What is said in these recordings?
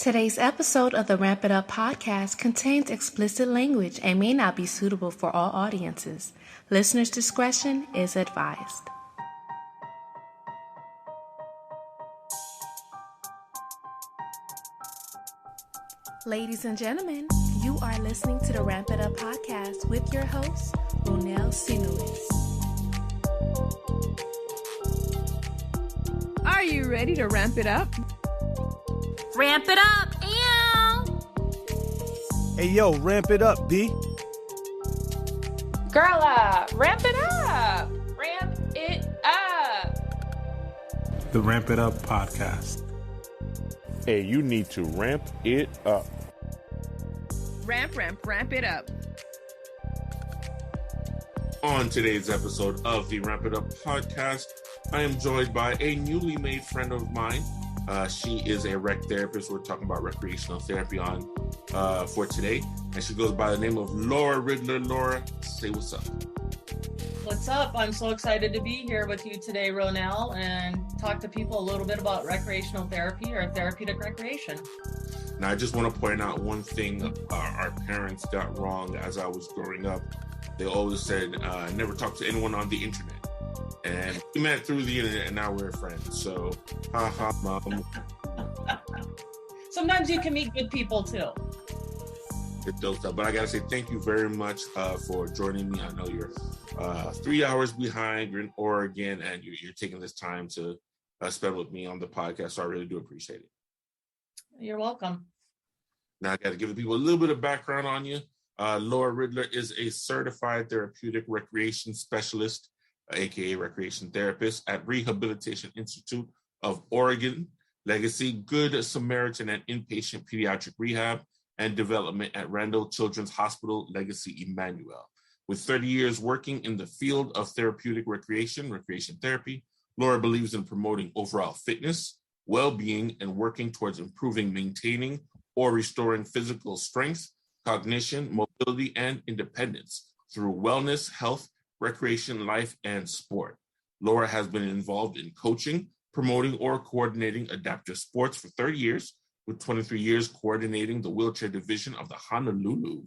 Today's episode of the Ramp It Up podcast contains explicit language and may not be suitable for all audiences. Listener's discretion is advised. Ladies and gentlemen, you are listening to the Ramp It Up podcast with your host, Randall. Are you ready to ramp it up? Ramp it up, ew! Hey, yo, ramp it up, B. Girl, ramp it up! Ramp it up! The Ramp It Up podcast. Hey, you need to ramp it up. Ramp it up. On today's episode of the Ramp It Up podcast, I am joined by a newly made friend of mine. She is a rec therapist. We're talking about recreational therapy for today. And she goes by the name of Laura Ridler. Laura, say what's up. What's up? I'm so excited to be here with you today, Randall, and talk to people a little bit about recreational therapy or therapeutic recreation. Now, I just want to point out one thing our parents got wrong as I was growing up. They always said, never talk to anyone on the internet. And we met through the internet, and now we're friends. So, haha, mom. Sometimes you can meet good people, too. But I got to say thank you very much for joining me. I know you're 3 hours behind. You're in Oregon, and you're taking this time to spend with me on the podcast. So I really do appreciate it. You're welcome. Now, I got to give the people a little bit of background on you. Laura Ridler is a certified therapeutic recreation specialist, aka recreation therapist at Rehabilitation Institute of Oregon, Legacy, Good Samaritan, and Inpatient Pediatric Rehab and Development at Randall Children's Hospital, Legacy, Emanuel. With 30 years working in the field of therapeutic recreation therapy, Laura believes in promoting overall fitness, well-being, and working towards improving, maintaining, or restoring physical strength, cognition, mobility, and independence through wellness, health, recreation, life, and sport. Laura has been involved in coaching, promoting, or coordinating adaptive sports for 30 years, with 23 years coordinating the wheelchair division of the Honolulu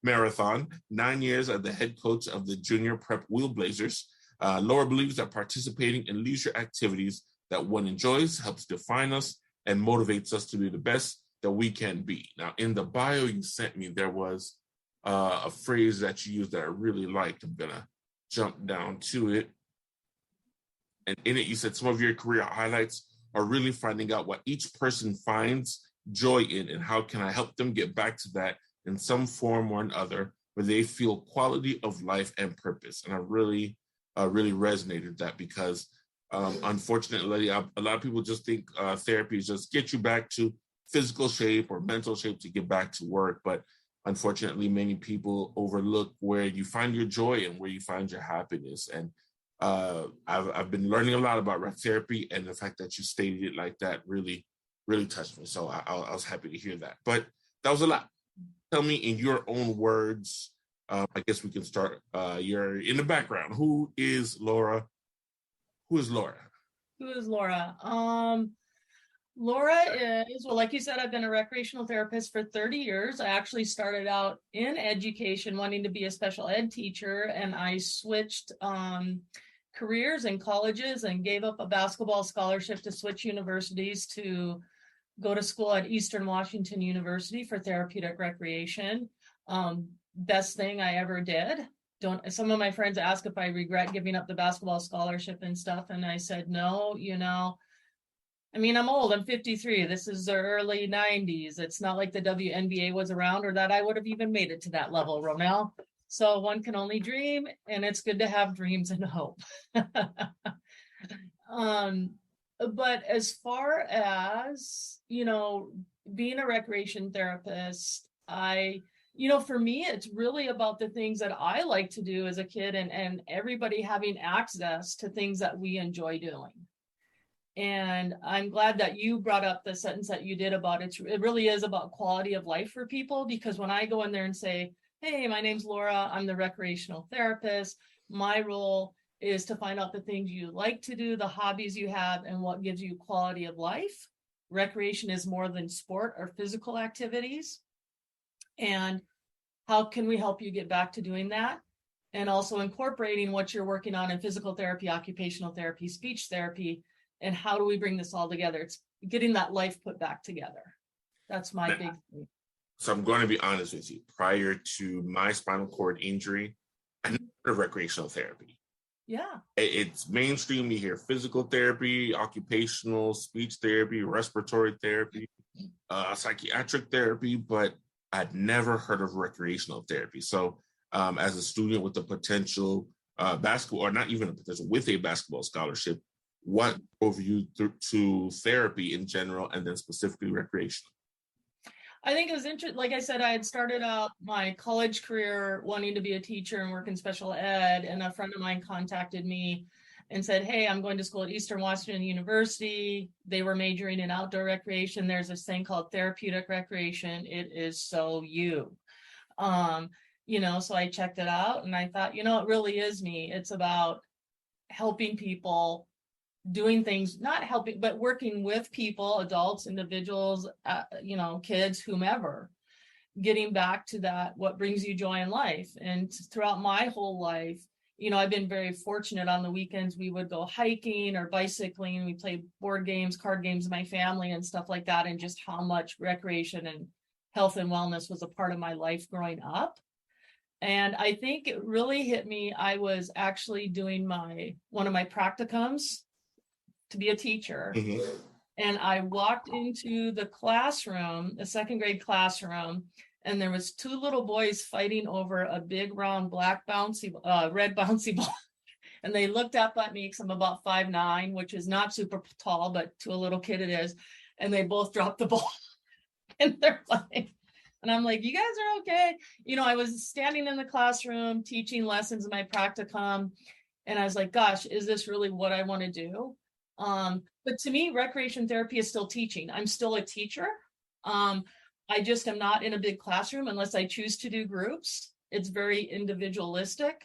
Marathon, 9 years as the head coach of the Junior Prep Wheelblazers. Laura believes that participating in leisure activities that one enjoys helps define us and motivates us to be the best that we can be. Now, in the bio you sent me, there was a phrase that you used that I really liked. I'm gonna jump down to it. And in it, you said some of your career highlights are really finding out what each person finds joy in and how can I help them get back to that in some form or another where they feel quality of life and purpose. And I really resonated with that because unfortunately, a lot of people just think therapy is just get you back to physical shape or mental shape to get back to work. But unfortunately, many people overlook where you find your joy and where you find your happiness. And I've been learning a lot about rec therapy, and the fact that you stated it like that really, really touched me. So I was happy to hear that. But that was a lot. Tell me in your own words. I guess we can start. You're in the background. Who is Laura? Who is Laura? Laura is, well, like you said, I've been a recreational therapist for 30 years. I actually started out in education wanting to be a special ed teacher, and I switched careers in colleges and gave up a basketball scholarship to switch universities to go to school at Eastern Washington University for therapeutic recreation. Best thing I ever did. Some of my friends ask if I regret giving up the basketball scholarship and stuff, and I said, no, I'm old, I'm 53. This is the early 90s. It's not like the WNBA was around or that I would have even made it to that level, Rondell. So one can only dream, and it's good to have dreams and hope. But as far as, being a recreation therapist, for me, it's really about the things that I like to do as a kid and everybody having access to things that we enjoy doing. And I'm glad that you brought up the sentence that you did about it. It really is about quality of life for people, because when I go in there and say, hey, my name's Laura, I'm the recreational therapist, my role is to find out the things you like to do, the hobbies you have, and what gives you quality of life recreation is more than sport or physical activities. And how can we help you get back to doing that? And also incorporating what you're working on in physical therapy, occupational therapy, speech therapy, and how do we bring this all together? It's getting that life put back together. That's my big thing. So I'm going to be honest with you. Prior to my spinal cord injury, I never heard of recreational therapy. Yeah. It's mainstream. You hear physical therapy, occupational, speech therapy, respiratory therapy, psychiatric therapy, but I'd never heard of recreational therapy. So as a student with a potential basketball, or not even a potential, with a basketball scholarship, what drove you to therapy in general and then specifically recreational? I think it was interesting. Like I said, I had started out my college career wanting to be a teacher and work in special ed. And a friend of mine contacted me and said, hey, I'm going to school at Eastern Washington University. They were majoring in outdoor recreation. There's this thing called Therapeutic Recreation. It is so you. So I checked it out and I thought, it really is me. It's about helping people, doing things, not helping, but working with people, adults, individuals, kids, whomever, getting back to that, what brings you joy in life. And throughout my whole life, I've been very fortunate. On the weekends, we would go hiking or bicycling. We played board games, card games with my family and stuff like that. And just how much recreation and health and wellness was a part of my life growing up. And I think it really hit me. I was actually doing one of my practicums to be a teacher. Mm-hmm. And I walked into the classroom, the second grade classroom, and there was two little boys fighting over a big round red bouncy ball. And they looked up at me because I'm about 5'9", which is not super tall, but to a little kid it is. And they both dropped the ball and they're playing. And I'm like, you guys are okay. I was standing in the classroom teaching lessons in my practicum. And I was like, gosh, is this really what I want to do? But to me, recreation therapy is still teaching. I'm still a teacher. I just am not in a big classroom unless I choose to do groups. It's very individualistic.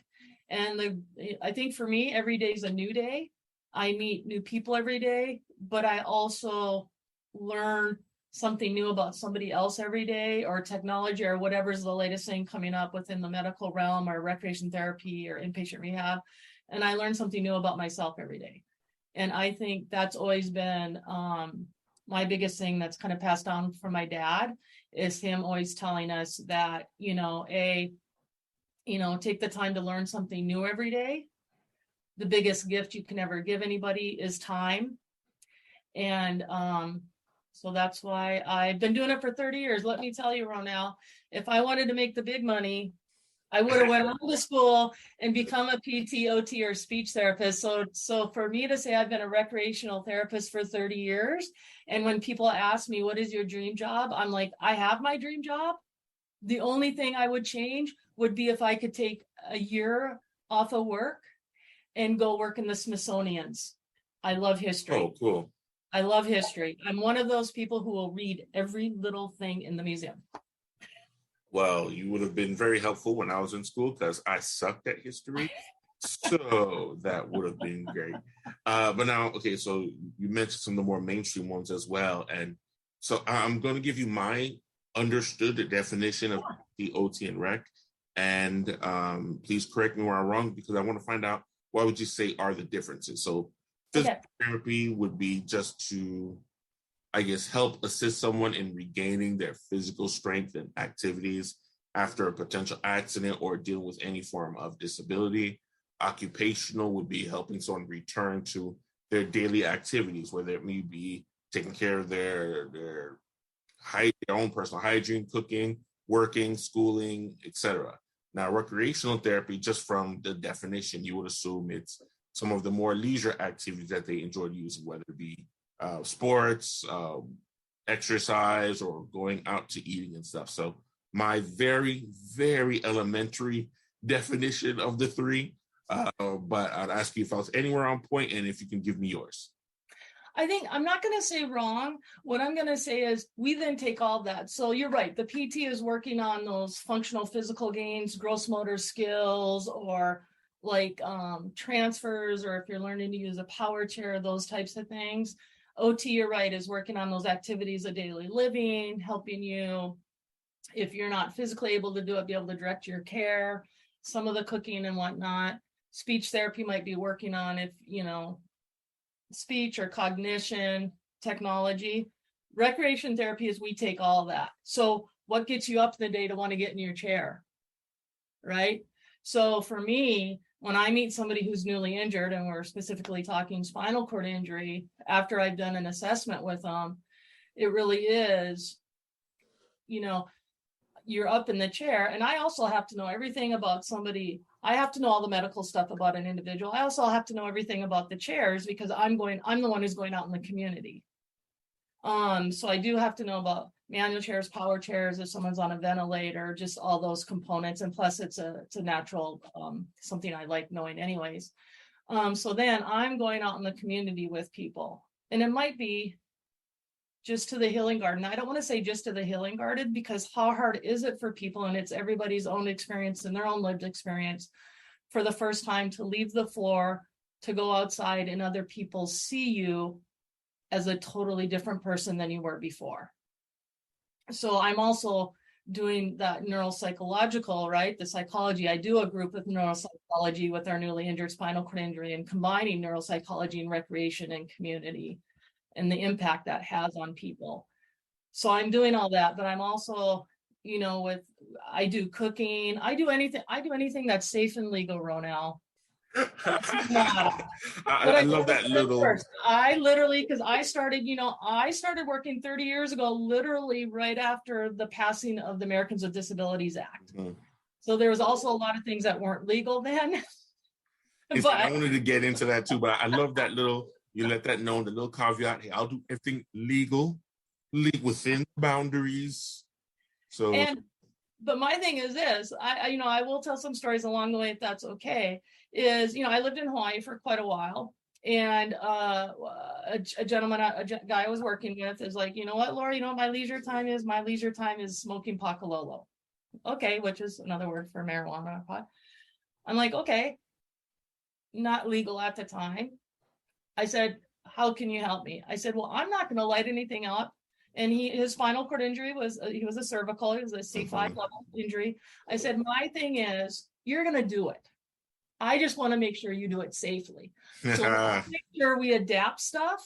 And I think for me, every day is a new day. I meet new people every day, but I also learn something new about somebody else every day, or technology, or whatever's the latest thing coming up within the medical realm, or recreation therapy or inpatient rehab. And I learn something new about myself every day. And I think that's always been my biggest thing that's kind of passed down from my dad, is him always telling us that, take the time to learn something new every day. The biggest gift you can ever give anybody is time. And so that's why I've been doing it for 30 years. Let me tell you, Ronell, if I wanted to make the big money, I would have went on to school and become a PT, OT, or speech therapist. So for me to say I've been a recreational therapist for 30 years, and when people ask me, what is your dream job? I'm like, I have my dream job. The only thing I would change would be if I could take a year off of work and go work in the Smithsonian's. I love history. Oh, cool. I love history. I'm one of those people who will read every little thing in the museum. Well, you would have been very helpful when I was in school because I sucked at history. So that would have been great. But now, okay, so you mentioned some of the more mainstream ones as well. And so I'm going to give you my understood definition of the OT and rec. And please correct me where I'm wrong, because I want to find out, what would you say are the differences? So physical therapy would be just to, I guess, help assist someone in regaining their physical strength and activities after a potential accident or dealing with any form of disability. Occupational would be helping someone return to their daily activities, whether it may be taking care of their own personal hygiene, cooking, working, schooling, etc. Now, recreational therapy, just from the definition, you would assume it's some of the more leisure activities that they enjoy using, whether it be sports, exercise, or going out to eating and stuff. So my very, very elementary definition of the three, but I'd ask you if I was anywhere on point and if you can give me yours. I think I'm not going to say wrong. What I'm going to say is we then take all that. So you're right. The PT is working on those functional physical gains, gross motor skills, or like transfers, or if you're learning to use a power chair, those types of things. OT, you're right, is working on those activities of daily living, helping you, if you're not physically able to do it, be able to direct your care, some of the cooking and whatnot. Speech therapy might be working on, if, speech or cognition, technology. Recreation therapy is we take all of that. So what gets you up in the day to want to get in your chair, right? So for me, when I meet somebody who's newly injured, and we're specifically talking spinal cord injury, after I've done an assessment with them, it really is, you're up in the chair. And I also have to know everything about somebody. I have to know all the medical stuff about an individual. I also have to know everything about the chairs, because I'm the one who's going out in the community. So I do have to know about manual chairs, power chairs, if someone's on a ventilator, just all those components. And plus it's a natural, something I like knowing anyways. So then I'm going out in the community with people, and it might be just to the healing garden. I don't want to say just to the healing garden, because how hard is it for people, and it's everybody's own experience and their own lived experience, for the first time to leave the floor, to go outside and other people see you as a totally different person than you were before. So I'm also doing that neuropsychological, right? The psychology. I do a group with neuropsychology with our newly injured spinal cord injury, and combining neuropsychology and recreation and community, and the impact that has on people. So I'm doing all that, but I'm also, I do cooking. I do anything that's safe and legal, Ronell. I love that little. I literally, because I started working 30 years ago, literally right after the passing of the Americans with Disabilities Act. Mm-hmm. So there was also a lot of things that weren't legal then. But I wanted to get into that too, but I love that little, you let that know, the little caveat. Hey, I'll do everything legal within boundaries. So, but my thing is this, I will tell some stories along the way, if that's okay, is, I lived in Hawaii for quite a while, and a guy I was working with is like, you know what, Laura, what my leisure time is? My leisure time is smoking pakalolo. Okay, which is another word for marijuana pot. I'm like, okay, not legal at the time. I said, how can you help me? I said, well, I'm not going to light anything up. And his spinal cord injury was a cervical, it was a C5 level injury. I said, my thing is, you're going to do it. I just want to make sure you do it safely. So make sure we adapt stuff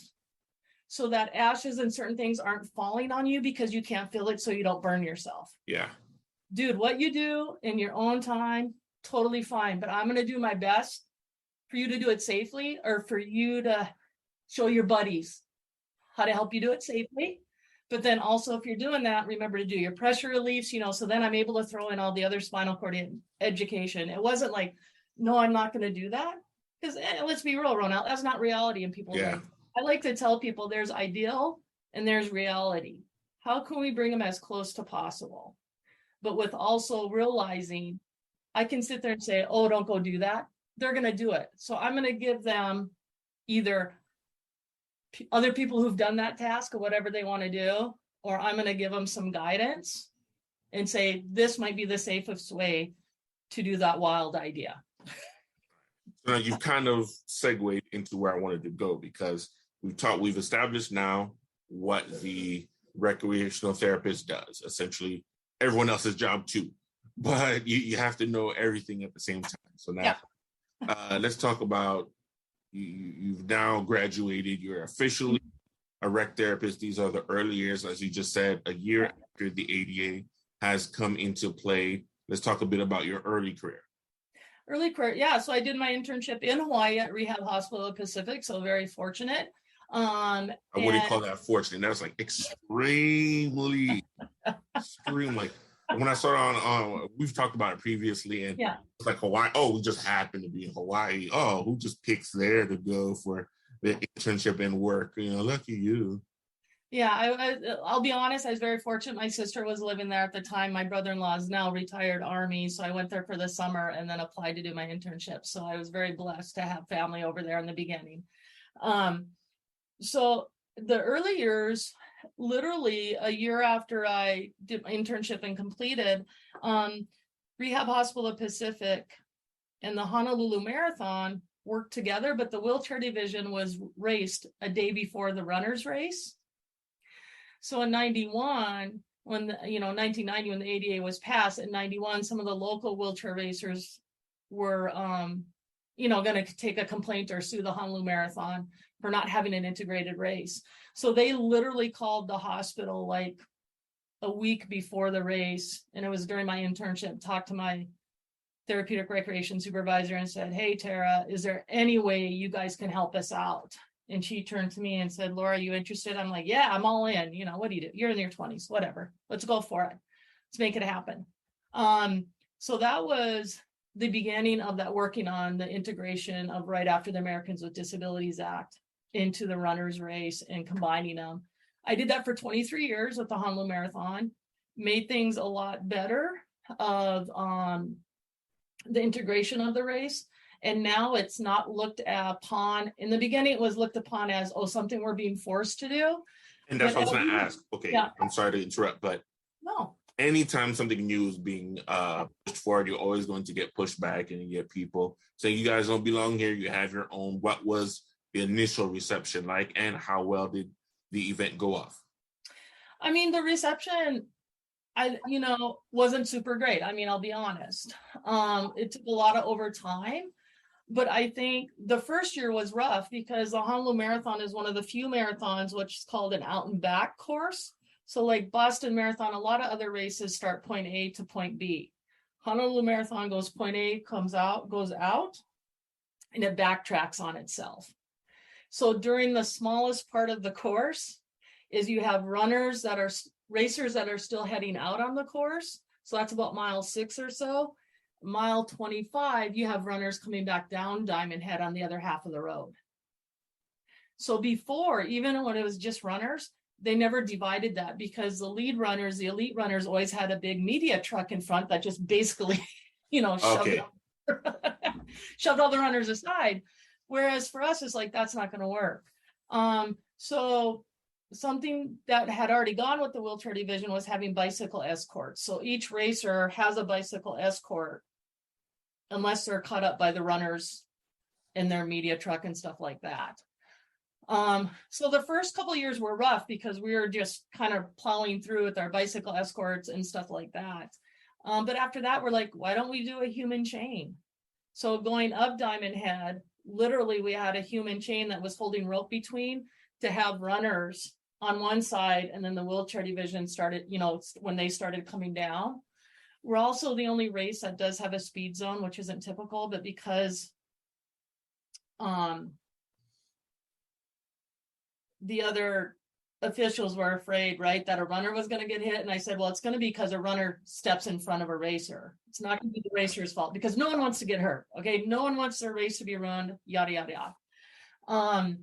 so that ashes and certain things aren't falling on you because you can't feel it, so you don't burn yourself. Yeah. Dude, what you do in your own time, totally fine. But I'm going to do my best for you to do it safely, or for you to show your buddies how to help you do it safely. But then also, if you're doing that, remember to do your pressure reliefs, so then I'm able to throw in all the other spinal cord education. It wasn't like, no, I'm not going to do that. Because let's be real, Ronald, that's not reality in people's lives. I like to tell people there's ideal and there's reality. How can we bring them as close to possible? But with also realizing, I can sit there and say, oh, don't go do that. They're going to do it. So I'm going to give them either other people who've done that task or whatever they want to do, or I'm going to give them some guidance and say, this might be the safest way to do that wild idea. So now you've kind of segued into where I wanted to go, because we've established now what the recreational therapist does, essentially everyone else's job too, but you have to know everything at the same time. So now let's talk about, you've now graduated, you're officially a rec therapist. These are the early years, as you just said, a year after the ADA has come into play. Let's talk a bit about your early career. So I did my internship in Hawaii at Rehab Hospital of Pacific, so very fortunate. What do you call that, fortunate? That was like extreme. Like when I started on, we've talked about it previously, and it's like Hawaii. Oh, we just happened to be in Hawaii. Oh, who just picks there to go for the internship and work? Lucky you. Yeah, I'll be honest, I was very fortunate. My sister was living there at the time. My brother-in-law is now retired Army, so I went there for the summer and then applied to do my internship. So I was very blessed to have family over there in the beginning. So the early years, literally a year after I did my internship and completed, Rehab Hospital of Pacific and the Honolulu Marathon work together, but the wheelchair division was raced a day before the runners race. So in 91, when 1990, when the ADA was passed, in 91, some of the local wheelchair racers were, going to take a complaint or sue the Honolulu Marathon for not having an integrated race. So they literally called the hospital like a week before the race. And it was during my internship, talked to my Therapeutic Recreation supervisor and said, "Hey, Tara, is there any way you guys can help us out?" And she turned to me and said, "Laura, are you interested?" I'm like, "Yeah, I'm all in. What do you do? You're in your 20s, whatever. Let's go for it. Let's make it happen." So that was the beginning of that, working on the integration of right after the Americans with Disabilities Act into the runners race and combining them. I did that for 23 years with the Honolulu Marathon, made things a lot better of the integration of the race. And now it's not looked upon. In the beginning, it was looked upon as, something we're being forced to do. And that's what I was going to ask. Okay, yeah. I'm sorry to interrupt, but no. Anytime something new is being pushed forward, you're always going to get pushback, and you get people saying, "You guys don't belong here. You have your own." What was the initial reception like, and how well did the event go off? I mean, the reception, wasn't super great. I mean, I'll be honest. It took a lot of overtime, but I think the first year was rough because the Honolulu Marathon is one of the few marathons which is called an out and back course. So like Boston Marathon, a lot of other races start point A to point B. Honolulu Marathon goes point A, goes out, and it backtracks on itself. So during the smallest part of the course is you have racers that are still heading out on the course. So that's about mile 6 or so. Mile 25, you have runners coming back down Diamond Head on the other half of the road. So before, even when it was just runners, they never divided that because the elite runners always had a big media truck in front that just basically, shoved all the runners aside. Whereas for us, it's like, that's not going to work. So something that had already gone with the wheelchair division was having bicycle escorts. So each racer has a bicycle escort unless they're caught up by the runners in their media truck and stuff like that. So the first couple of years were rough because we were just kind of plowing through with our bicycle escorts and stuff like that. But after that, we're like, why don't we do a human chain? So going up Diamond Head, literally we had a human chain that was holding rope between to have runners on one side, and then the wheelchair division started, when they started coming down. We're also the only race that does have a speed zone, which isn't typical, but because the other officials were afraid, right, that a runner was going to get hit. And I said, well, it's going to be because a runner steps in front of a racer. It's not going to be the racer's fault because no one wants to get hurt. Okay. No one wants their race to be ruined, yada, yada, yada.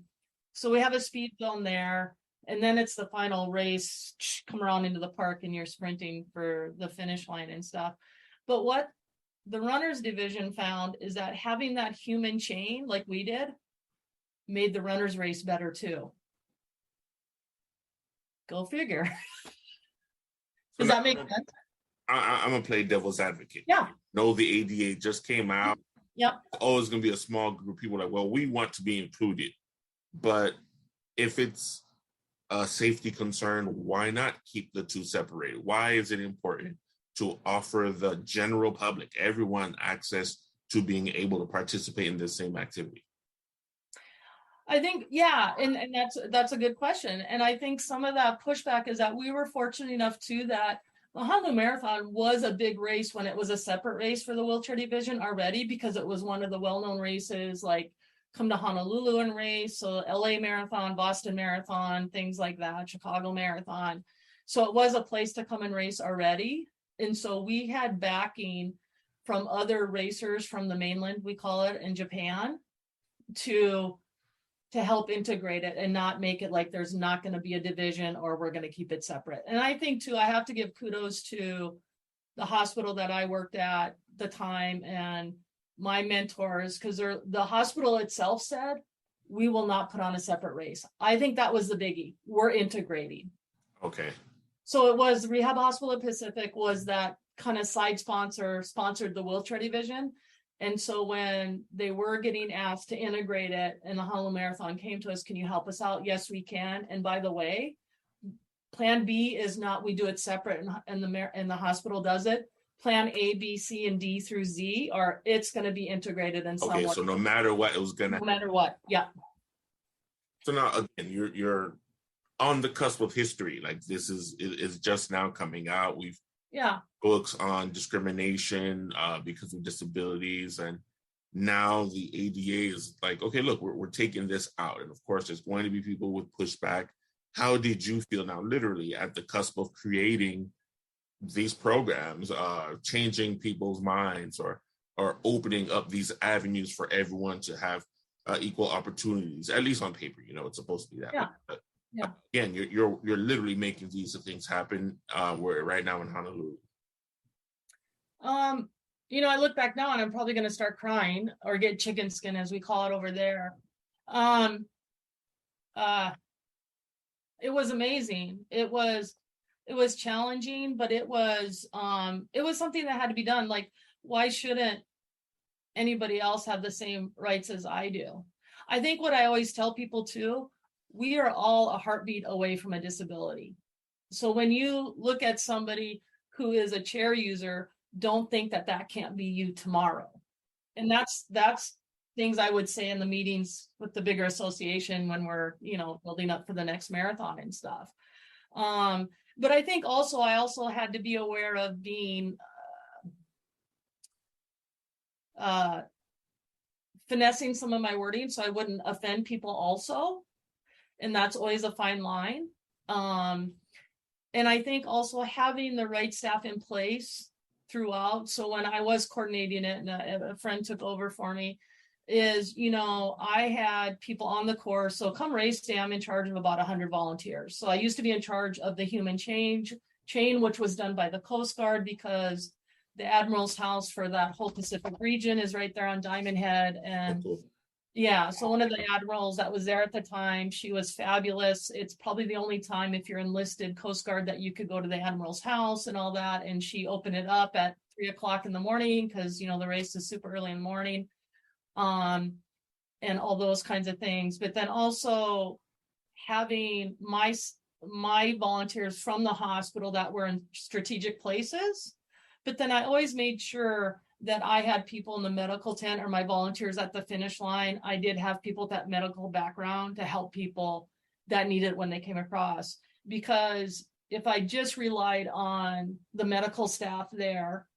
So we have a speed zone there. And then it's the final race, come around into the park and you're sprinting for the finish line and stuff. But what the runners division found is that having that human chain like we did made the runners race better too. Go figure. Does that make sense? I'm going to play devil's advocate. Yeah. The ADA just came out. Yep. Always going to be a small group of people like, well, we want to be included. But if it's a safety concern, why not keep the two separated? Why is it important to offer the general public, everyone, access to being able to participate in the same activity? I think, yeah, and that's a good question. And I think some of that pushback is that we were fortunate enough too that the Honolulu Marathon was a big race when it was a separate race for the wheelchair division already, because it was one of the well-known races like Come to Honolulu and race, so LA Marathon, Boston Marathon, things like that, Chicago Marathon. So it was a place to come and race already. And so we had backing from other racers from the mainland, we call it, in Japan, to help integrate it and not make it like there's not going to be a division or we're going to keep it separate. And I think too, I have to give kudos to the hospital that I worked at the time and my mentors, because the hospital itself said, we will not put on a separate race. I think that was the biggie. We're integrating. Okay. So it was Rehab Hospital of Pacific was that kind of sponsored the wheelchair division. And so when they were getting asked to integrate it and the Honolulu Marathon came to us, can you help us out? Yes, we can. And by the way, plan B is not, we do it separate and the hospital does it. Plan A, B, C, and D through Z, or it's going to be integrated in some way. Okay, so no matter what, it was going to. No matter what, yeah. So now again, you're on the cusp of history. Like this is just now coming out. We've books on discrimination because of disabilities, and now the ADA is like, okay, look, we're taking this out, and of course, there's going to be people with pushback. How did you feel now, literally at the cusp of creating these programs, changing people's minds, or opening up these avenues for everyone to have equal opportunities, at least on paper? You know, it's supposed to be that way. But again, you're literally making these things happen where right now in Honolulu. You know, I look back now and I'm probably going to start crying or get chicken skin, as we call it over there. It was amazing. It was challenging, but it was something that had to be done. Like, why shouldn't anybody else have the same rights as I do? I think what I always tell people too, we are all a heartbeat away from a disability. So when you look at somebody who is a chair user, don't think that can't be you tomorrow. And that's things I would say in the meetings with the bigger association when we're, you know, building up for the next marathon and stuff. But I think I also had to be aware of being finessing some of my wording so I wouldn't offend people also. And that's always a fine line. And I think also having the right staff in place throughout. So when I was coordinating it and a friend took over for me, is, you know, I had people on the course. So come race day, I'm in charge of about 100 volunteers. So I used to be in charge of the human chain, which was done by the Coast Guard, because the Admiral's house for that whole Pacific region is right there on Diamond Head. And so one of the admirals that was there at the time, she was fabulous. It's probably the only time, if you're enlisted Coast Guard, that you could go to the Admiral's house and all that. And she opened it up at 3:00 in the morning because, you know, the race is super early in the morning. And all those kinds of things. But then also having my volunteers from the hospital that were in strategic places. But then I always made sure that I had people in the medical tent or my volunteers at the finish line. I did have people with that medical background to help people that needed it when they came across. Because if I just relied on the medical staff there,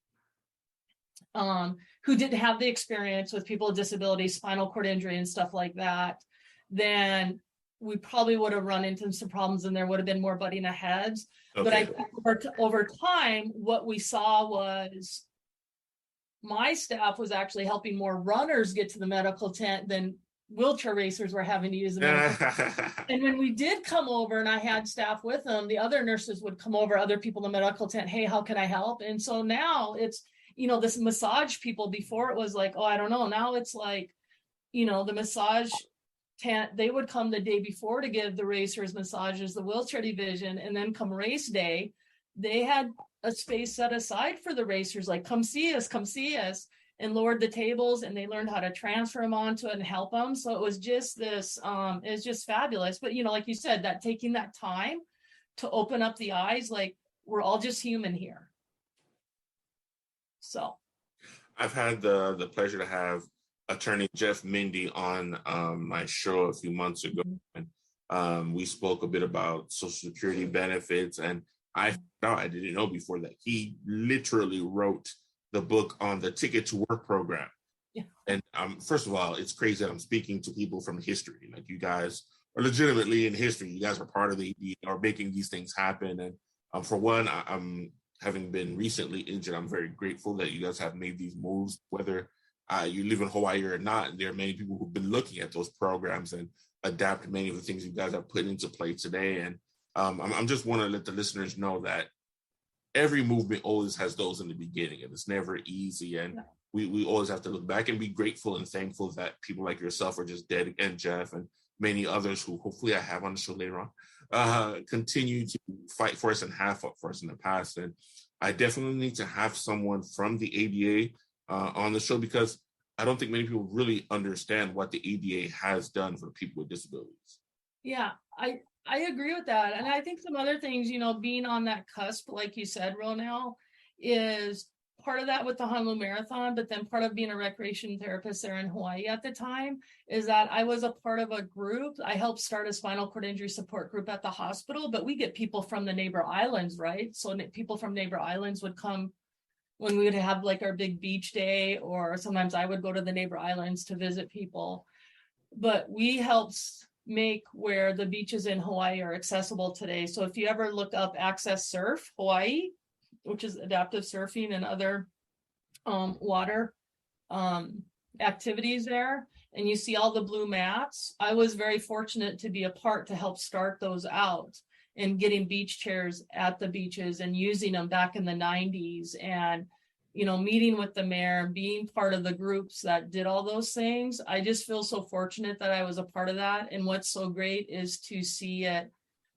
who didn't have the experience with people with disabilities, spinal cord injury and stuff like that, then we probably would have run into some problems and there would have been more butting of heads. Okay. But I think over time, what we saw was my staff was actually helping more runners get to the medical tent than wheelchair racers were having to use the medical tent. And when we did come over and I had staff with them, the other nurses would come over, other people in the medical tent, hey, how can I help? And so now it's, you know, this massage people, before it was like, oh, I don't know. Now it's like, you know, the massage tent, they would come the day before to give the racers massages, the wheelchair division. And then come race day, they had a space set aside for the racers, like, come see us, and lowered the tables, and they learned how to transfer them onto it and help them. So it was just this, it was just fabulous. But, you know, like you said, that taking that time to open up the eyes, like, we're all just human here. So I've had the pleasure to have attorney Jeff Mindy on my show a few months ago. And we spoke a bit about Social Security benefits. And I didn't know before that he literally wrote the book on the Ticket to Work program. Yeah. And first of all, it's crazy that I'm speaking to people from history. Like, you guys are legitimately in history. You guys are part of the are making these things happen. And for one, I'm having been recently injured, I'm very grateful that you guys have made these moves, whether you live in Hawaii or not. And there are many people who've been looking at those programs and adapt many of the things you guys have put into play today. And I'm just want to let the listeners know that every movement always has those in the beginning, and it's never easy. And we always have to look back and be grateful and thankful that people like yourself are just dead, and Jeff and many others who hopefully I have on the show later on, continue to fight for us and have fought for us in the past. And I definitely need to have someone from the ADA on the show, because I don't think many people really understand what the ADA has done for people with disabilities. Yeah, I agree with that. And I think some other things, being on that cusp, like you said, Ronell, is part of that with the Honolulu Marathon, but then part of being a recreation therapist there in Hawaii at the time is that I was a part of a group. I helped start a spinal cord injury support group at the hospital, but we get people from the neighbor islands, right? So people from neighbor islands would come when we would have like our big beach day, or sometimes I would go to the neighbor islands to visit people. But we helped make where the beaches in Hawaii are accessible today. So if you ever look up Access Surf Hawaii, which is adaptive surfing and other water activities there, and you see all the blue mats, I was very fortunate to be a part to help start those out and getting beach chairs at the beaches and using them back in the 90s, and meeting with the mayor, being part of the groups that did all those things. I just feel so fortunate that I was a part of that. And what's so great is to see it,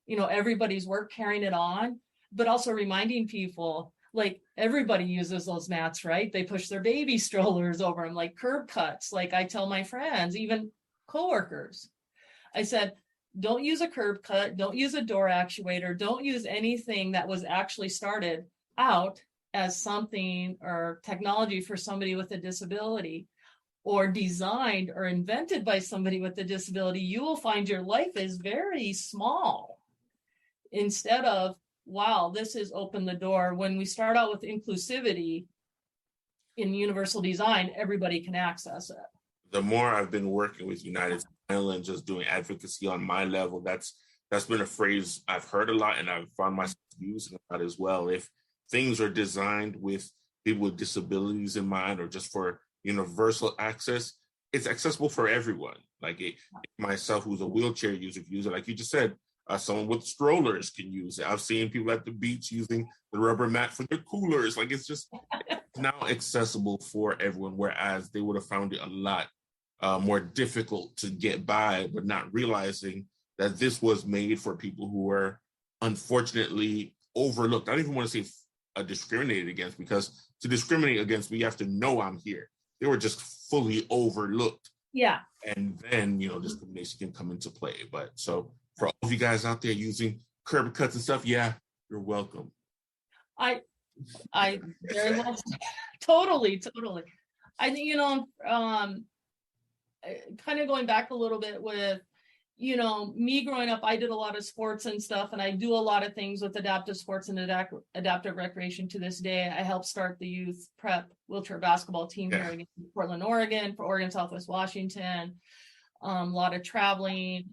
everybody's work carrying it on, but also reminding people, like, everybody uses those mats, right? They push their baby strollers over them, like curb cuts. Like I tell my friends, even coworkers, I said, don't use a curb cut, don't use a door actuator, don't use anything that was actually started out as something or technology for somebody with a disability, or designed or invented by somebody with a disability. You will find your life is very small. Instead of, wow, this has opened the door. When we start out with inclusivity in universal design, everybody can access it. The more I've been working with United Island, just doing advocacy on my level, that's been a phrase I've heard a lot, and I've found myself using a lot as well. If things are designed with people with disabilities in mind, or just for universal access, it's accessible for everyone. Like myself, who's a wheelchair user, can use it. Like you just said, someone with strollers can use it. I've seen people at the beach using the rubber mat for their coolers. Like it's now accessible for everyone, whereas they would have found it a lot more difficult to get by, but not realizing that this was made for people who were unfortunately overlooked. I don't even want to say discriminated against, because to discriminate against me, you have to know I'm here. They were just fully overlooked. Yeah. And then, discrimination can come into play. But so for all of you guys out there using curb cuts and stuff, yeah, you're welcome. I very well, totally. I think, kind of going back a little bit with, me growing up, I did a lot of sports and stuff, and I do a lot of things with adaptive sports and adaptive recreation to this day. I helped start the youth prep wheelchair basketball team here in Portland, Oregon, for Oregon Southwest Washington. A lot of traveling,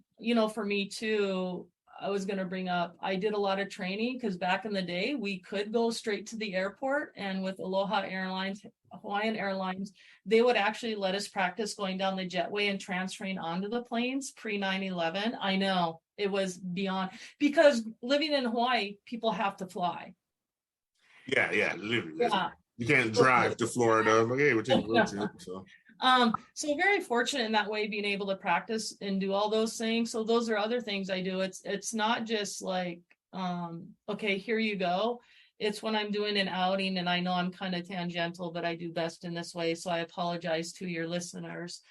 for me too. I was going to bring up, I did a lot of training, because back in the day, we could go straight to the airport, and with Aloha Airlines, Hawaiian Airlines, they would actually let us practice going down the jetway and transferring onto the planes pre 9/11. I know it was beyond, because living in Hawaii, people have to fly. Yeah, literally. Yeah. You can't drive to Florida. Like, hey, we're taking road trip. So very fortunate in that way, being able to practice and do all those things. So those are other things I do. It's not just like, okay, here you go. It's when I'm doing an outing, and I know I'm kind of tangential, but I do best in this way, so I apologize to your listeners,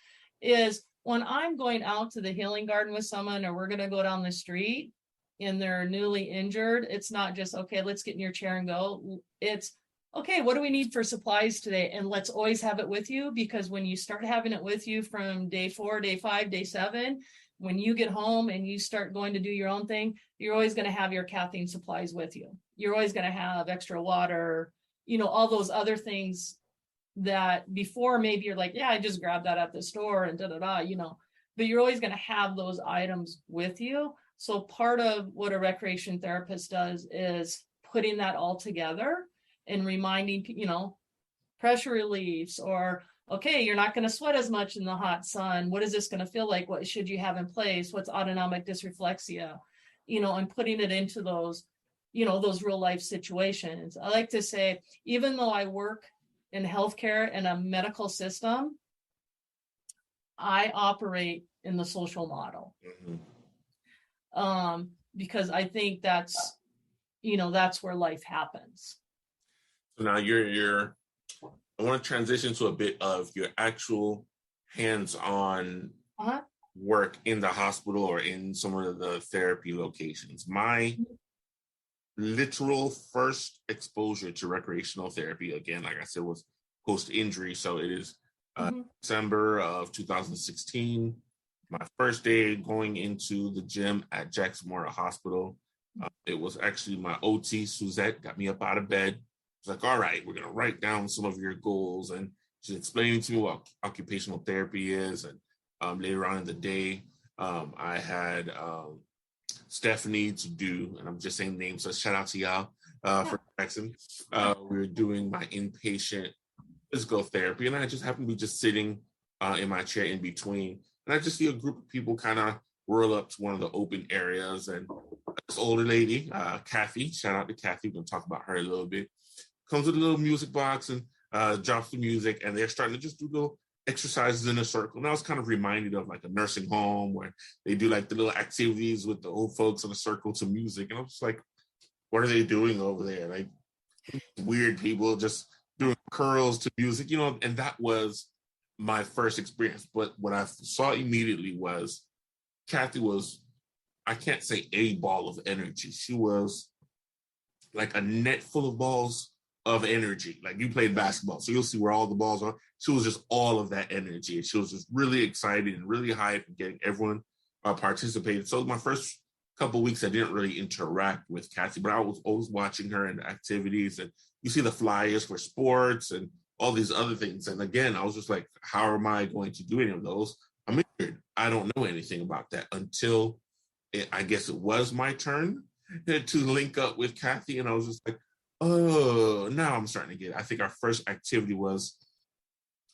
is when I'm going out to the healing garden with someone, or we're going to go down the street and they're newly injured, it's not just, okay, let's get in your chair and go. It's, okay, what do we need for supplies today? And let's always have it with you, because when you start having it with you from day 4, day 5, day 7, when you get home and you start going to do your own thing, you're always going to have your caffeine supplies with you. You're always going to have extra water, all those other things that before maybe you're like, yeah, I just grabbed that at the store and but you're always going to have those items with you. So part of what a recreation therapist does is putting that all together and reminding, pressure reliefs, or, okay, you're not going to sweat as much in the hot sun. What is this going to feel like? What should you have in place? What's autonomic dysreflexia? And putting it into those, those real life situations. I like to say, even though I work in healthcare and a medical system, I operate in the social model. Mm-hmm. Because I think that's, that's where life happens. So now you're I want to transition to a bit of your actual hands-on work in the hospital or in some of the therapy locations. My literal first exposure to recreational therapy, again, like I said, was post-injury. So it is December of 2016. My first day going into the gym at Jackson Memorial Hospital. It was actually my OT, Suzette, got me up out of bed. She's like, all right, we're going to write down some of your goals. And she's explaining to me what occupational therapy is. And later on in the day, I had Stephanie to do, and I'm just saying names, so shout out to y'all for Jackson. We were doing my inpatient physical therapy, and I just happened to be just sitting in my chair in between. And I just see a group of people kind of roll up to one of the open areas, and this older lady, Kathy, shout out to Kathy, we're going to talk about her a little bit, comes with a little music box and drops the music, and they're starting to just do little exercises in a circle. And I was kind of reminded of like a nursing home where they do like the little activities with the old folks in a circle to music. And I was like, what are they doing over there? Like weird people just doing curls to music, you know, and that was my first experience. But what I saw immediately was Kathy was, I can't say a ball of energy. She was like a net full of balls of energy. Like you played basketball, so you'll see where all the balls are. She was just all of that energy. And she was just really excited and really hyped and getting everyone participated. So my first couple of weeks, I didn't really interact with Kathy, but I was always watching her in the activities. And you see the flyers for sports and all these other things. And again, I was just like, how am I going to do any of those? I'm injured. I don't know anything about that until I guess it was my turn to link up with Kathy. And I was just like, oh, now I'm starting to get it. I think our first activity was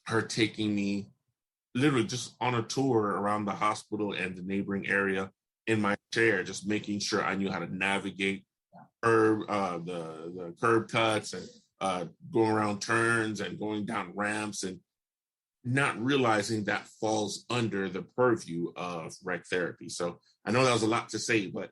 her taking me literally just on a tour around the hospital and the neighboring area in my chair, just making sure I knew how to navigate the curb cuts and going around turns and going down ramps, and not realizing that falls under the purview of rec therapy. So I know that was a lot to say, but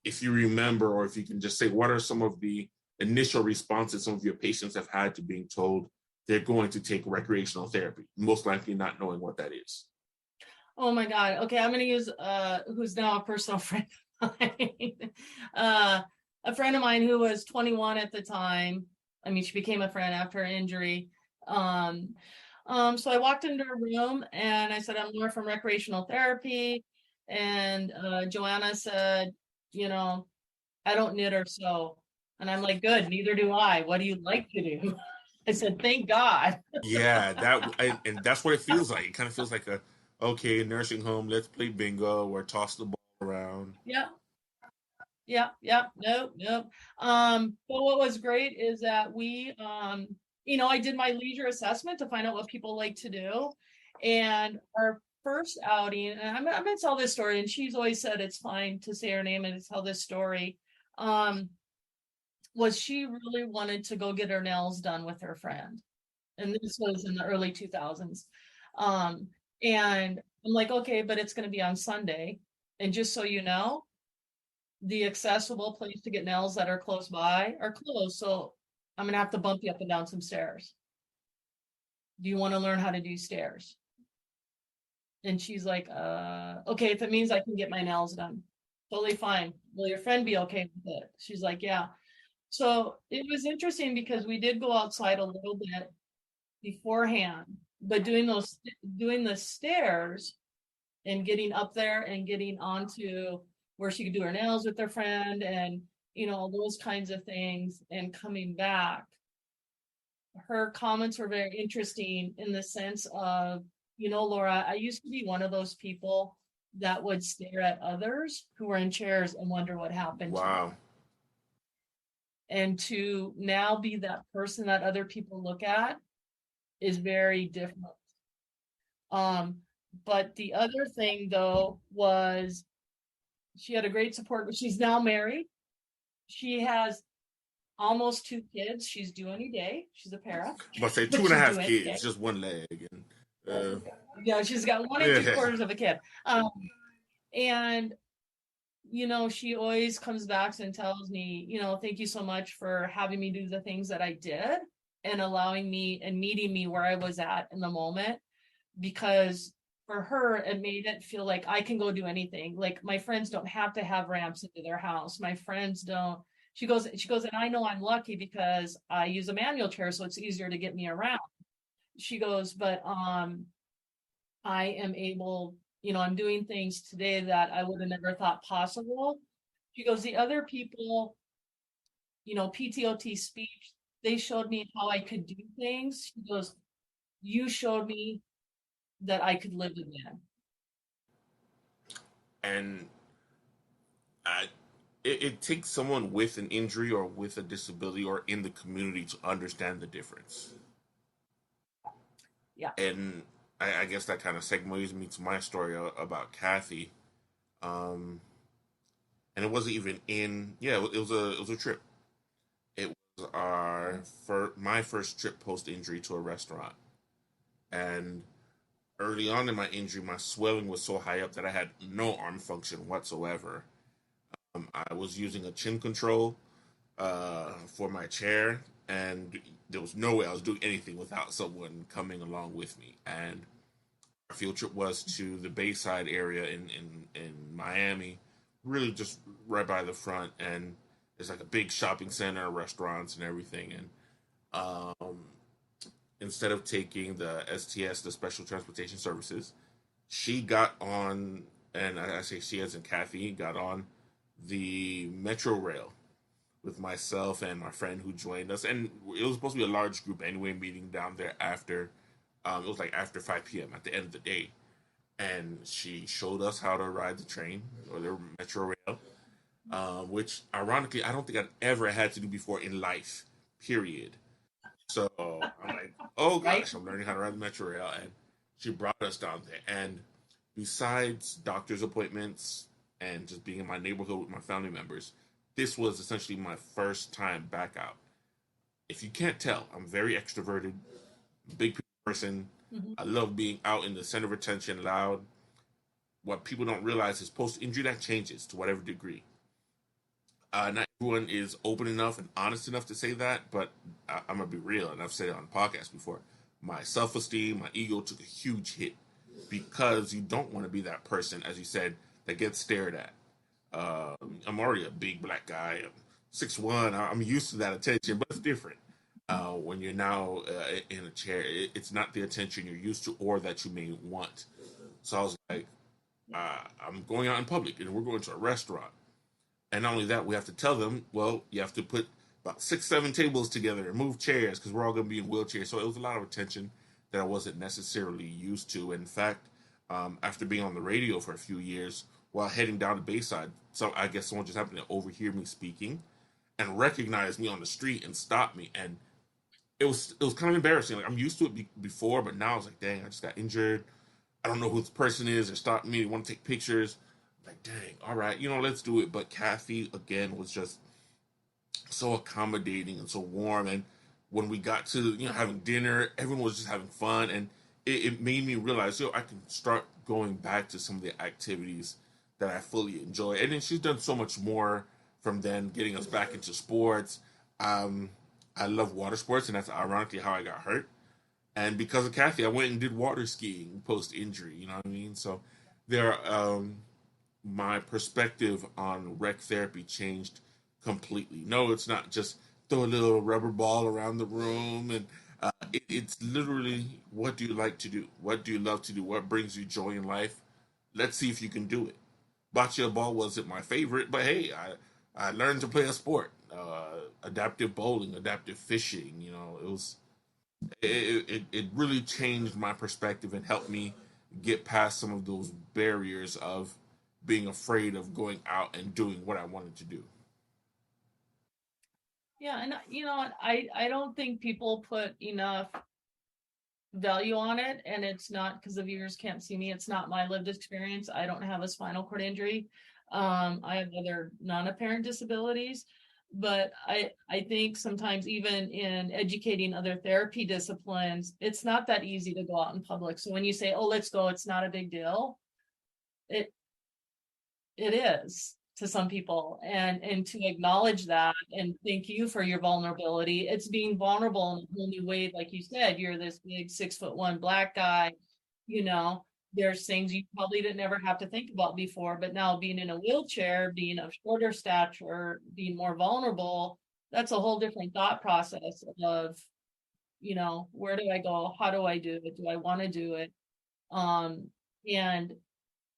if you remember, or if you can just say, what are some of the initial responses some of your patients have had to being told they're going to take recreational therapy, most likely not knowing what that is? Oh my God. Okay, I'm going to use who's now a personal friend of mine. A friend of mine who was 21 at the time. I mean, she became a friend after her injury. So I walked into her room and I said, I'm Laura from Recreational Therapy. And Joanna said, you know, I don't knit or sew. And I'm like, good, neither do I. What do you like to do? I said, thank God. Yeah, and that's what it feels like. It kind of feels like a, okay, nursing home, let's play bingo or toss the ball around. Yeah. Nope. But what was great is that we, I did my leisure assessment to find out what people like to do. And our first outing, and I'm going to tell this story, and she's always said it's fine to say her name and to tell this story, was she really wanted to go get her nails done with her friend. And this was in the early 2000s. And I'm like, okay, but it's going to be on Sunday. And just so you know, the accessible place to get nails that are close by are closed. So I'm going to have to bump you up and down some stairs. Do you want to learn how to do stairs? And she's like, okay, if it means I can get my nails done, totally fine. Will your friend be okay with it? She's like, yeah. So it was interesting because we did go outside a little bit beforehand, but doing the stairs and getting up there and getting onto where she could do her nails with her friend and, those kinds of things, and coming back, her comments were very interesting in the sense of, Laura, I used to be one of those people that would stare at others who were in chairs and wonder what happened. Wow. And to now be that person that other people look at is very different. But the other thing, though, was she had a great support, but she's now married. She has almost 2 kids. She's due any day. She's a para. But say 2.5 kids, just one leg. And, yeah, she's got 1 3/4 of a kid. And she always comes back and tells me, thank you so much for having me do the things that I did. and allowing me and meeting me where I was at in the moment, because for her, it made it feel like I can go do anything. Like my friends don't have to have ramps into their house. My friends don't. She goes, and I know I'm lucky because I use a manual chair, so it's easier to get me around. She goes, but I am able, I'm doing things today that I would have never thought possible. She goes, the other people, PTOT speech, they showed me how I could do things. She goes, you showed me that I could live again. And I, it takes someone with an injury or with a disability or in the community to understand the difference. Yeah. And I guess that kind of segues me to my story about Kathy. Um, and it wasn't even it was a trip. It was my first trip post injury to a restaurant. And early on in my injury, my swelling was so high up that I had no arm function whatsoever. I was using a chin control for my chair, and there was no way I was doing anything without someone coming along with me. And our field trip was to the Bayside area in Miami, really just right by the front, and it's like a big shopping center, restaurants, and everything. And instead of taking the STS, the Special Transportation Services, she got on, and I say she as in Kathy, got on the Metro Rail with myself and my friend who joined us. And it was supposed to be a large group anyway, meeting down there after, it was like after 5 p.m. at the end of the day. And she showed us how to ride the train or the Metro Rail, which ironically, I don't think I'd ever had to do before in life, period. So I'm like, oh gosh, I'm learning how to ride the Metro Rail. And she brought us down there. And besides doctor's appointments and just being in my neighborhood with my family members, this was essentially my first time back out. If you can't tell, I'm very extroverted, big person. Mm-hmm. I love being out in the center of attention, loud. What people don't realize is post injury that changes to whatever degree. Not everyone is open enough and honest enough to say that, but I'm gonna be real, and I've said it on the podcast before. My self-esteem, my ego took a huge hit because you don't want to be that person, as you said, that gets stared at. I'm already a big black guy. I'm 6'1". I'm used to that attention, but it's different when you're now in a chair. It's not the attention you're used to or that you may want. So I was like, I'm going out in public, and we're going to a restaurant. And not only that, we have to tell them, well, you have to put about 6, 7 tables together and move chairs because we're all going to be in wheelchairs. So it was a lot of attention that I wasn't necessarily used to. In fact, after being on the radio for a few years while heading down to Bayside, so I guess someone just happened to overhear me speaking and recognize me on the street and stop me. And it was kind of embarrassing. Like I'm used to it before, but now I was like, dang, I just got injured. I don't know who this person is. They're stopping me. They want to take pictures. Like, dang, all right, let's do it. But Kathy, again, was just so accommodating and so warm. And when we got to, having dinner, everyone was just having fun. And it made me realize, I can start going back to some of the activities that I fully enjoy. And then she's done so much more from then, getting us back into sports. I love water sports, and that's ironically how I got hurt. And because of Kathy, I went and did water skiing post injury. You know what I mean? So there are, my perspective on rec therapy changed completely. No, it's not just throw a little rubber ball around the room, and it's literally, what do you like to do? What do you love to do? What brings you joy in life? Let's see if you can do it. Bocce ball wasn't my favorite, but hey, I learned to play a sport. Adaptive bowling, adaptive fishing. It really changed my perspective and helped me get past some of those barriers of being afraid of going out and doing what I wanted to do. Yeah, and I don't think people put enough value on it, and it's not, because the viewers can't see me, it's not my lived experience. I don't have a spinal cord injury. I have other non-apparent disabilities, but I think sometimes even in educating other therapy disciplines, it's not that easy to go out in public. So when you say, oh, let's go, it's not a big deal, it is to some people, and to acknowledge that and thank you for your vulnerability. It's being vulnerable in a whole new way. Like you said, you're this big 6'1" Black guy, you know, there's things you probably didn't ever have to think about before, but now being in a wheelchair, being of shorter stature, being more vulnerable, that's a whole different thought process of, you know, where do I go? How do I do it? Do I want to do it? And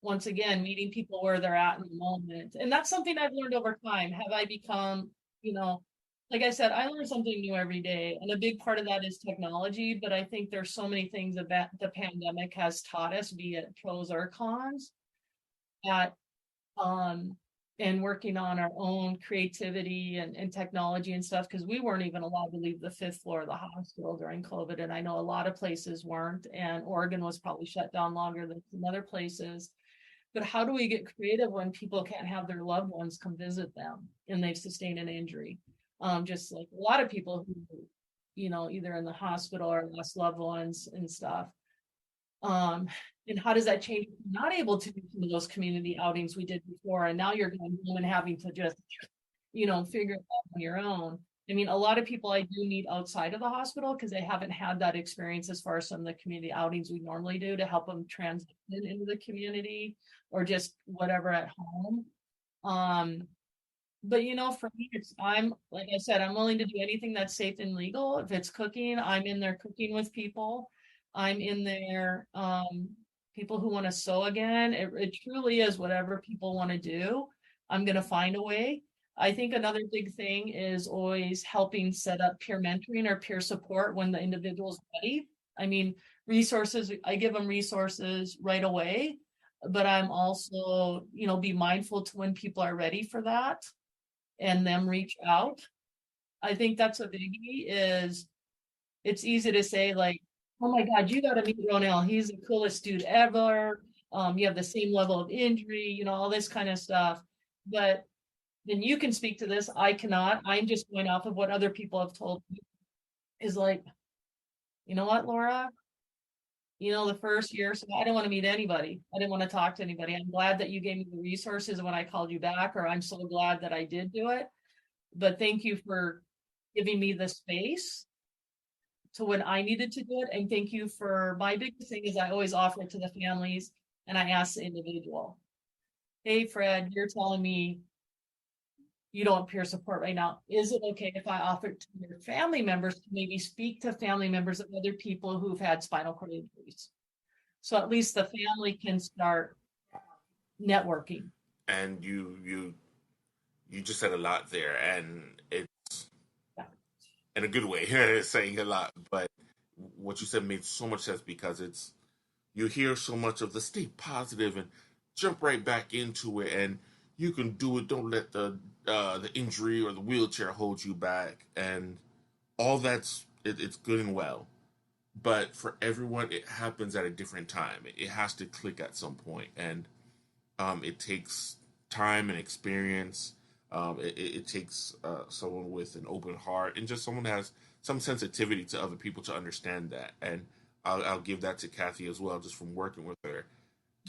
once again, meeting people where they're at in the moment. And that's something I've learned over time. Have I become, you know, like I said, I learn something new every day. And a big part of that is technology. But I think there's so many things that the pandemic has taught us, be it pros or cons, at and working on our own creativity and technology and stuff, because we weren't even allowed to leave the 5th floor of the hospital during COVID. And I know a lot of places weren't, and Oregon was probably shut down longer than some other places. But how do we get creative when people can't have their loved ones come visit them and they've sustained an injury? Just like a lot of people who, you know, either in the hospital or lost loved ones and stuff. And how does that change if you're not able to do some of those community outings we did before, and now you're going home and having to just, you know, figure it out on your own? I mean, a lot of people I do meet outside of the hospital because they haven't had that experience as far as some of the community outings we normally do to help them transition into the community or just whatever at home. But you know, for me, I'm like I said, I'm willing to do anything that's safe and legal. If it's cooking, I'm in there cooking with people. I'm in there, people who want to sew again. It truly is whatever people want to do. I'm going to find a way. I think another big thing is always helping set up peer mentoring or peer support when the individual's ready. I mean, resources, I give them resources right away, but I'm also, you know, be mindful to when people are ready for that and them reach out. I think that's a biggie. Is it's easy to say like, oh my God, you got to meet Randall. He's the coolest dude ever. You have the same level of injury, you know, all this kind of stuff. But then you can speak to this. I cannot. I'm just going off of what other people have told me. Is like, you know what, Laura? You know, the first year, so I didn't want to meet anybody. I didn't want to talk to anybody. I'm glad that you gave me the resources when I called you back, or I'm so glad that I did do it. But thank you for giving me the space to when I needed to do it. And thank you for, my biggest thing is I always offer it to the families and I ask the individual, hey, Fred, you're telling me you don't peer support right now. Is it okay if I offer it to your family members to maybe speak to family members of other people who've had spinal cord injuries? So at least the family can start networking. And you just said a lot there, and it's in a good way, saying a lot. But what you said made so much sense, because it's, you hear so much of the stay positive and jump right back into it, and you can do it. Don't let the injury or the wheelchair hold you back, and all it's good and well. But for everyone, it happens at a different time. It has to click at some point, and it takes time and experience. It takes someone with an open heart and just someone that has some sensitivity to other people to understand that. And I'll give that to Kathy as well, just from working with her.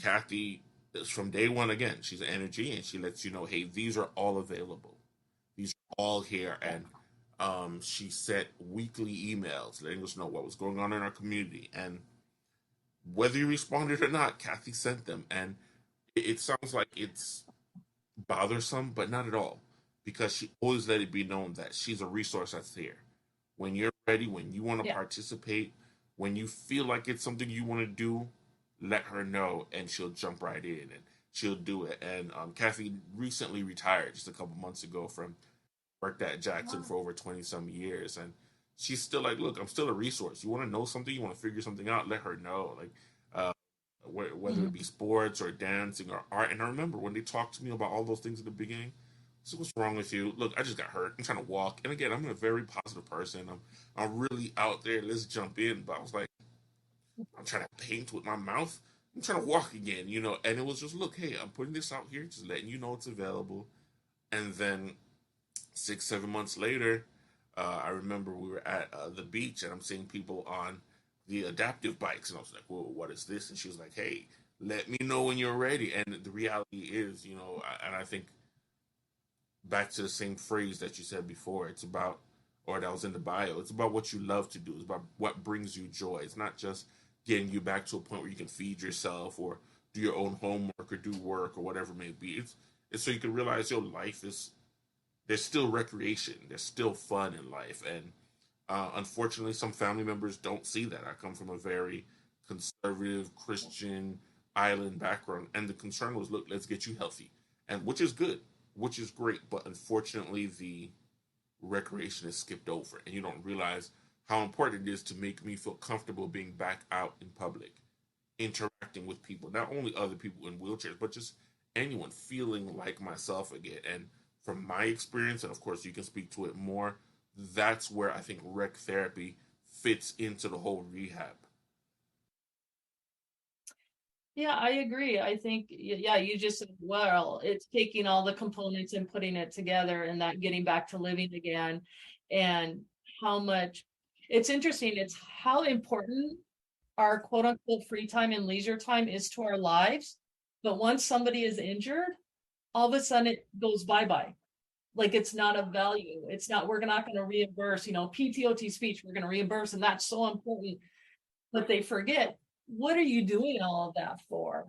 Kathy is from day one, again, she's an energy, and she lets you know, hey, these are all available. These are all here. And she sent weekly emails letting us know what was going on in our community. And whether you responded or not, Kathy sent them. And it sounds like it's bothersome, but not at all, because she always let it be known that she's a resource that's here. When you're ready, when you want to participate, when you feel like it's something you want to do, let her know, and she'll jump right in and she'll do it. And Kathy recently retired just a couple months ago from worked at Jackson for over 20 some years, and she's still like, look, I'm still a resource. You want to know something, you want to figure something out, let her know. Like whether it be sports or dancing or art. And I remember when they talked to me about all those things in the beginning, so what's wrong with you? Look, I just got hurt. I'm trying to walk. And again, I'm a very positive person. I'm really out there. Let's jump in. But I was like, I'm trying to paint with my mouth. I'm trying to walk again, you know. And it was just, look, hey, I'm putting this out here, just letting you know it's available. And then 6-7 months later, I remember we were at the beach, and I'm seeing people on the adaptive bikes, and I was like, well, what is this? And she was like, hey, let me know when you're ready. And the reality is, you know, and I think back to the same phrase that you said before. It's about, or that was in the bio, it's about what you love to do. It's about what brings you joy. It's not just getting you back to a point where you can feed yourself or do your own homework or do work or whatever it may be. It's so you can realize your life is, there's still recreation, there's still fun in life. And unfortunately, some family members don't see that. I come from a very conservative Christian island background, and the concern was, look, let's get you healthy, and which is good, which is great. But unfortunately, the recreation is skipped over, and you don't realize how important it is to make me feel comfortable being back out in public, interacting with people, not only other people in wheelchairs, but just anyone, feeling like myself again. And from my experience, and of course you can speak to it more, that's where I think rec therapy fits into the whole rehab. Yeah, I agree. I think, yeah, you just said, well, it's taking all the components and putting it together and that getting back to living again. And how much it's interesting. It's how important our quote unquote free time and leisure time is to our lives. But once somebody is injured, all of a sudden it goes bye-bye. Like it's not of value. It's not, we're not going to reimburse, PTOT speech, we're going to reimburse. And that's so important. But they forget, what are you doing all of that for?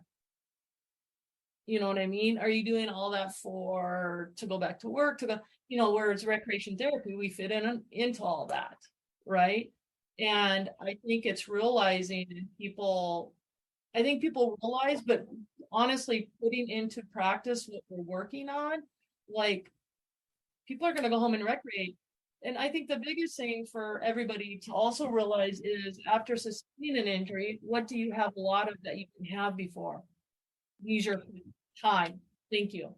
You know what I mean? Are you doing all that to go back to work, to go, whereas recreation therapy, we fit into all that, right? And I think it's realizing I think people realize, but honestly, putting into practice what we're working on, like people are going to go home and recreate. And I think the biggest thing for everybody to also realize is after sustaining an injury, what do you have a lot of that you can have before? Leisure time. Thank you.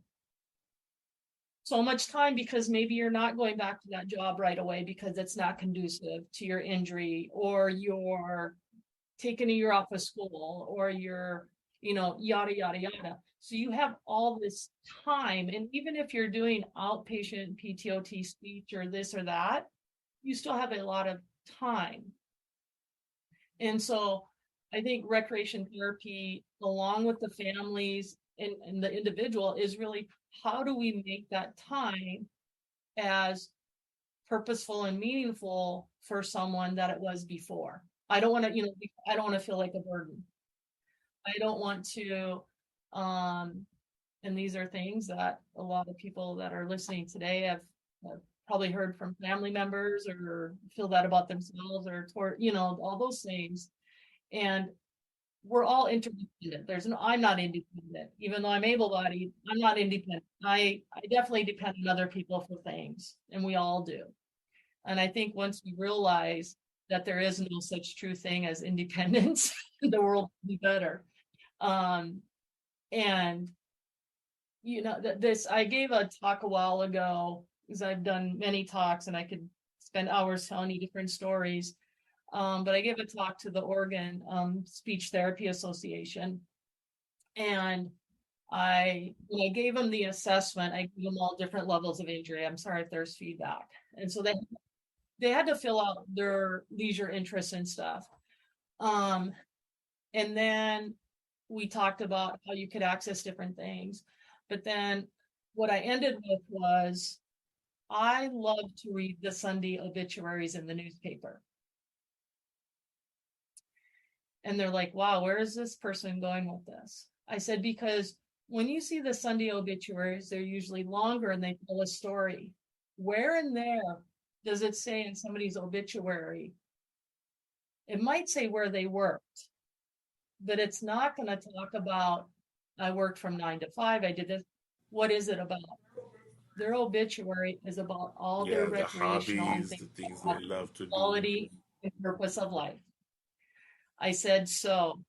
So much time because maybe you're not going back to that job right away because it's not conducive to your injury, or you're taking a year off of school, or you're, yada, yada, yada. So you have all this time. And even if you're doing outpatient PTOT speech or this or that, you still have a lot of time. And so I think recreation therapy, along with the families and the individual, is really, how do we make that time as purposeful and meaningful for someone that it was before? I don't want to feel like a burden. I don't want to, and these are things that a lot of people that are listening today have probably heard from family members or feel that about themselves, or all those things. And we're all interdependent. I'm not independent, even though I'm able-bodied. I'm not independent. I definitely depend on other people for things, and we all do. And I think once we realize that there is no such true thing as independence, the world will be better. And I gave a talk a while ago, because I've done many talks and I could spend hours telling you different stories. But I gave a talk to the Oregon Speech Therapy Association. And when I gave them the assessment, I gave them all different levels of injury. I'm sorry if there's feedback. And so they had to fill out their leisure interests and stuff. And then we talked about how you could access different things. But then what I ended with was, I love to read the Sunday obituaries in the newspaper. And they're like, wow, where is this person going with this? I said, because when you see the Sunday obituaries, they're usually longer and they tell a story. Where in there does it say in somebody's obituary? It might say where they worked, but it's not going to talk about, I worked from 9 to 5, I did this. What is it about? Their obituary is about all their recreational hobbies, the things they love to do, quality and purpose of life. I said, so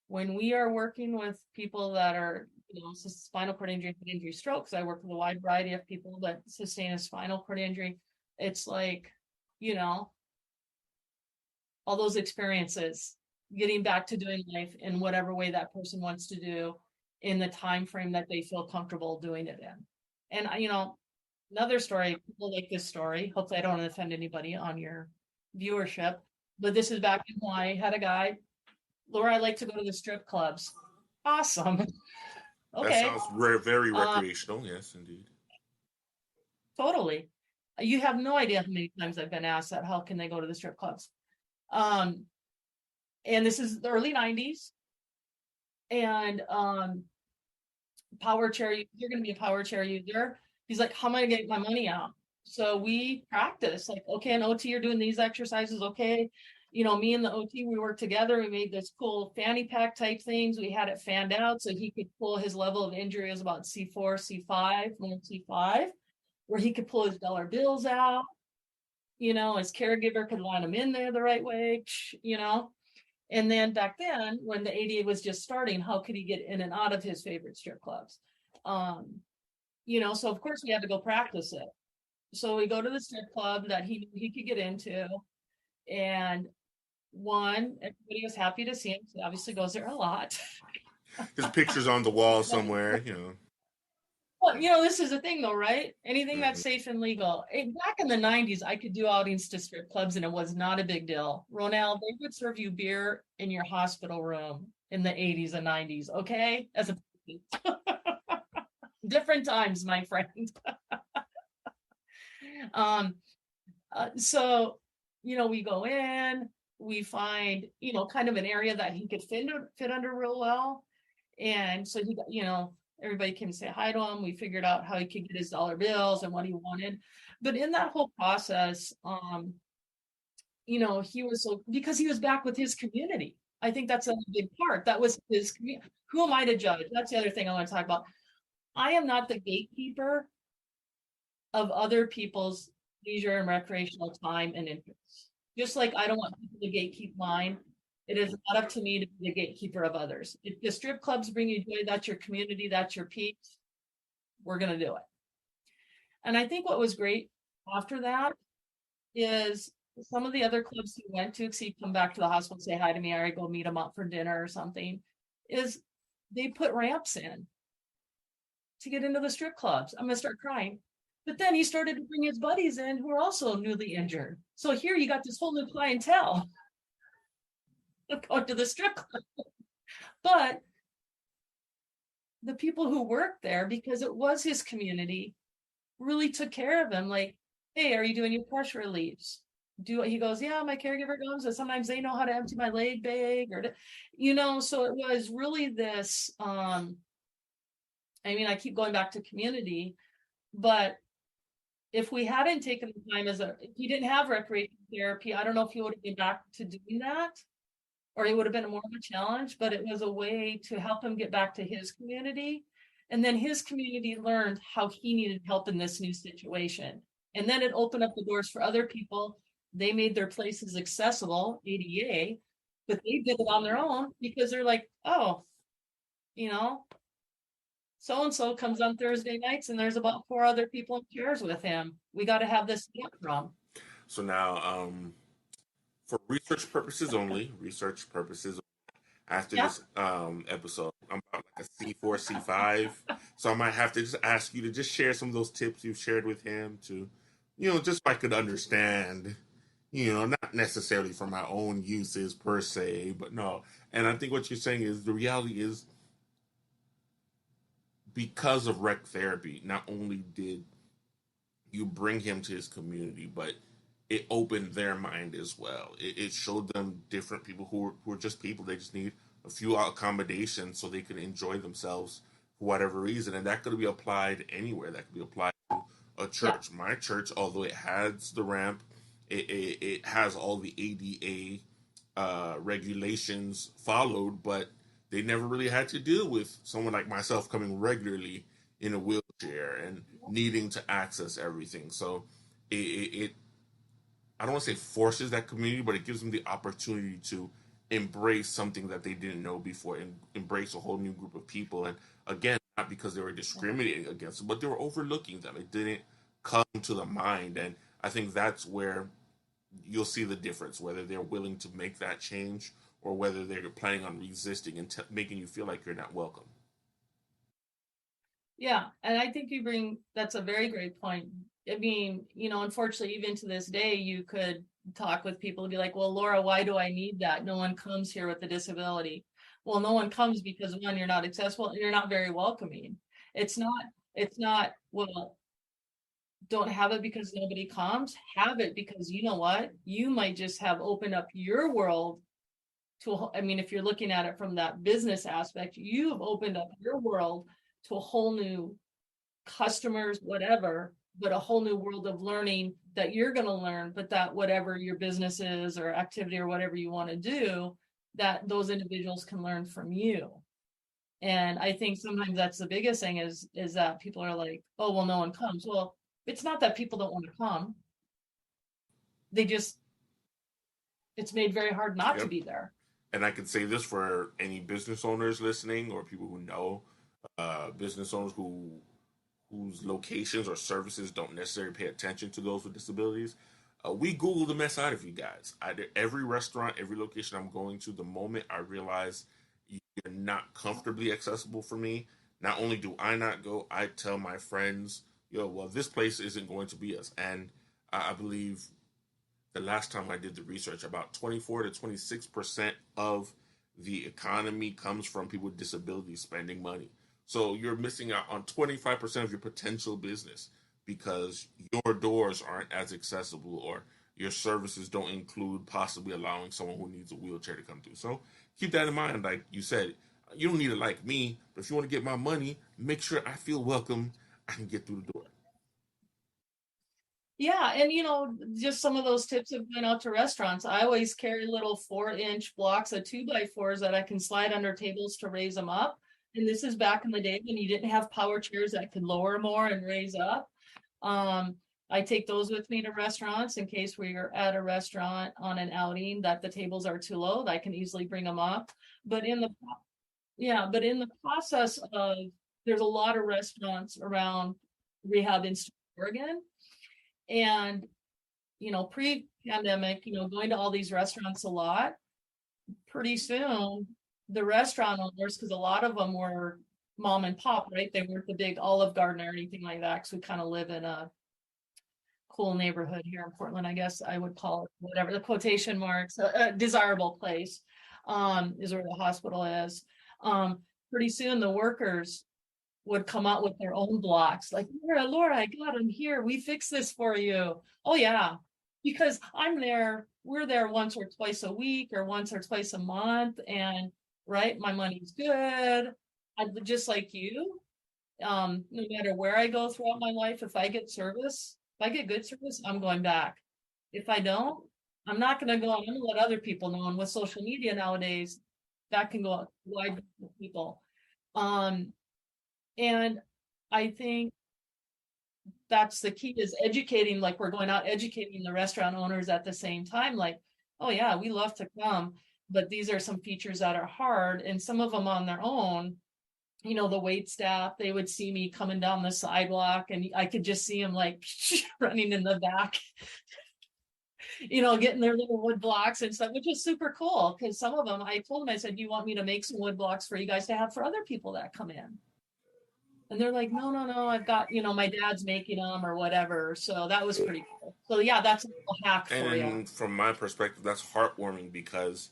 when we are working with people that are, spinal cord injury, head injury, strokes, I work with a wide variety of people that sustain a spinal cord injury. It's like, all those experiences, getting back to doing life in whatever way that person wants to do in the time frame that they feel comfortable doing it in. And, another story, people like this story, hopefully I don't offend anybody on your viewership, but this is back in Hawaii. I had a guy, Laura, I like to go to the strip clubs. Awesome. That Okay. sounds very recreational. Yes, indeed. Totally. You have no idea how many times I've been asked that. How can they go to the strip clubs? And this is the early 90s. And power chair, you're going to be a power chair user. He's like, how am I going to get my money out? So we practice like, okay, in OT, you're doing these exercises. Okay. Me and the OT, we worked together. We made this cool fanny pack type things. We had it fanned out so he could pull his level of injury was about C4, C5, more C5, where he could pull his dollar bills out. His caregiver could line him in there the right way, And then back then, when the ADA was just starting, how could he get in and out of his favorite strip clubs? So of course we had to go practice it. So we go to the strip club that he could get into. And everybody was happy to see him. He obviously goes there a lot. His picture's on the wall somewhere, Well, this is the thing though, right? Anything that's safe and legal. Back in the 90s, I could do outings to strip clubs and it was not a big deal. Ronald, they would serve you beer in your hospital room in the 80s and 90s, okay? As a different times, my friend. So, we go in, we find, kind of an area that he could fit under real well. And so everybody came to say hi to him. We figured out how he could get his dollar bills and what he wanted. But in that whole process, he was because he was back with his community. I think that's a big part. That was his community. Who am I to judge? That's the other thing I want to talk about. I am not the gatekeeper of other people's leisure and recreational time and interests. Just like I don't want people to gatekeep mine. It is not up to me to be the gatekeeper of others. If the strip clubs bring you joy, that's your community, that's your peace, we're going to do it. And I think what was great after that is some of the other clubs he went to, because he'd come back to the hospital and say hi to me, or I'd go meet him up for dinner or something, is they put ramps in to get into the strip clubs. I'm going to start crying. But then he started to bring his buddies in who are also newly injured. So here you got this whole new clientele going to the strip club. But the people who worked there, because it was his community, really took care of him. Like, hey, are you doing your pressure reliefs? He goes, yeah, my caregiver comes, and sometimes they know how to empty my leg bag, so it was really this, I keep going back to community, but if we hadn't taken the time if he didn't have recreation therapy, I don't know if he would have been back to doing that, or it would have been more of a challenge, but it was a way to help him get back to his community. And then his community learned how he needed help in this new situation. And then it opened up the doors for other people. They made their places accessible, ADA, but they did it on their own because they're like, oh, so-and-so comes on Thursday nights and there's about 4 other people in chairs with him. We got to have this to get from. So now, for research purposes only, after this episode, I'm about like a C4, C5. So I might have to just ask you to just share some of those tips you've shared with him to, just so I could understand, not necessarily for my own uses per se, but no. And I think what you're saying is the reality is because of rec therapy, not only did you bring him to his community, but it opened their mind as well. It showed them different people who are just people. They just need a few accommodations so they can enjoy themselves for whatever reason. And that could be applied anywhere. That could be applied to a church. Yeah. My church, although it has the ramp, it has all the ADA regulations followed, but they never really had to deal with someone like myself coming regularly in a wheelchair and needing to access everything. So it I don't want to say forces that community, but it gives them the opportunity to embrace something that they didn't know before and embrace a whole new group of people. And again, not because they were discriminating against them, but they were overlooking them. It didn't come to the mind. And I think that's where you'll see the difference, whether they're willing to make that change or whether they're planning on resisting and making you feel like you're not welcome. Yeah. And I think that's a very great point. I mean, unfortunately, even to this day, you could talk with people and be like, well, Laura, why do I need that? No one comes here with a disability. well, no one comes because one, you're not accessible and you're not very welcoming. It's not, well, don't have it because nobody comes. Have it because you know what? You might just have opened up your world to, I mean, if you're looking at it from that business aspect, you have opened up your world to a whole new customers, whatever, but a whole new world of learning that you're going to learn, but that whatever your business is or activity or whatever you want to do, that those individuals can learn from you. And I think sometimes that's the biggest thing is that people are like, oh, well, no one comes. Well, it's not that people don't want to come. They just, it's made very hard not to be there. And I can say this for any business owners listening or people who know business owners whose locations or services don't necessarily pay attention to those with disabilities. We Google the mess out of you guys. Every restaurant, every location I'm going to, the moment I realize you're not comfortably accessible for me, not only do I not go, I tell my friends, well, this place isn't going to be us. And I believe the last time I did the research, about 24 to 26% of the economy comes from people with disabilities spending money. So you're missing out on 25% of your potential business because your doors aren't as accessible or your services don't include possibly allowing someone who needs a wheelchair to come through. So keep that in mind. Like you said, you don't need to like me, but if you want to get my money, make sure I feel welcome. I can get through the door. Yeah, and just some of those tips of going out to restaurants. I always carry little 4-inch blocks of 2x4s that I can slide under tables to raise them up. And this is back in the day when you didn't have power chairs that could lower more and raise up. I take those with me to restaurants in case we're at a restaurant on an outing that the tables are too low. I can easily bring them up. But in the process of, there's a lot of restaurants around Rehab Institute of Oregon. And, pre-pandemic, going to all these restaurants a lot, pretty soon the restaurant owners, because a lot of them were mom and pop, right? They weren't the big Olive Garden or anything like that, because we kind of live in a cool neighborhood here in Portland, I guess I would call it, whatever the quotation marks, a desirable place is where the hospital is. Pretty soon the workers would come out with their own blocks, like, Laura, I got them here. We fix this for you. Oh yeah, because we're there once or twice a week or once or twice a month, and right, my money's good. I'm just like you. No matter where I go throughout my life, if I get good service, I'm going back. If I don't, I'm not going to go. I'm going to let other people know. And with social media nowadays, that can go out wide with people. And I think that's the key, is educating, like we're going out educating the restaurant owners at the same time, like, oh yeah, we love to come, but these are some features that are hard. And some of them on their own, the wait staff, they would see me coming down the sidewalk and I could just see them like running in the back, getting their little wood blocks and stuff, which is super cool. Because some of them, I told them, I said, do you want me to make some wood blocks for you guys to have for other people that come in? And they're like, no, I've got, my dad's making them or whatever. So that was pretty cool. So yeah, that's a little hack for you. And from my perspective, that's heartwarming because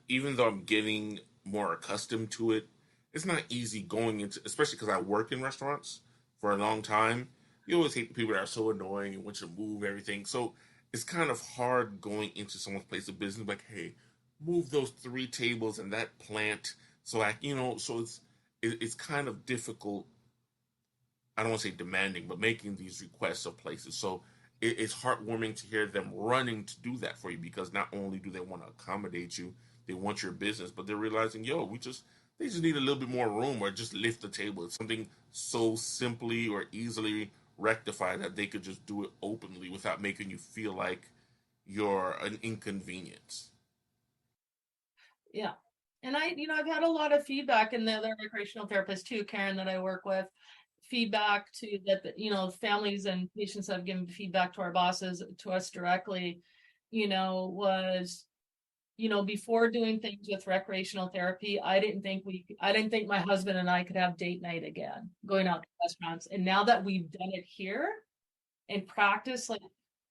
even though I'm getting more accustomed to it, it's not easy going into, especially because I work in restaurants for a long time. You always hate the people that are so annoying and want you to move everything. So it's kind of hard going into someone's place of business, like, hey, move those 3 tables and that plant. So so it's kind of difficult. I don't want to say demanding, but making these requests of places. So it's heartwarming to hear them running to do that for you, because not only do they want to accommodate you, they want your business, but they're realizing, they just need a little bit more room, or just lift the table. It's something so simply or easily rectified that they could just do it openly without making you feel like you're an inconvenience. Yeah. And I've had a lot of feedback, and the other recreational therapists too, Karen, that I work with, feedback to that, families and patients have given feedback to our bosses, to us directly, was, before doing things with recreational therapy, I didn't think my husband and I could have date night again, going out to restaurants. And now that we've done it here and practice, like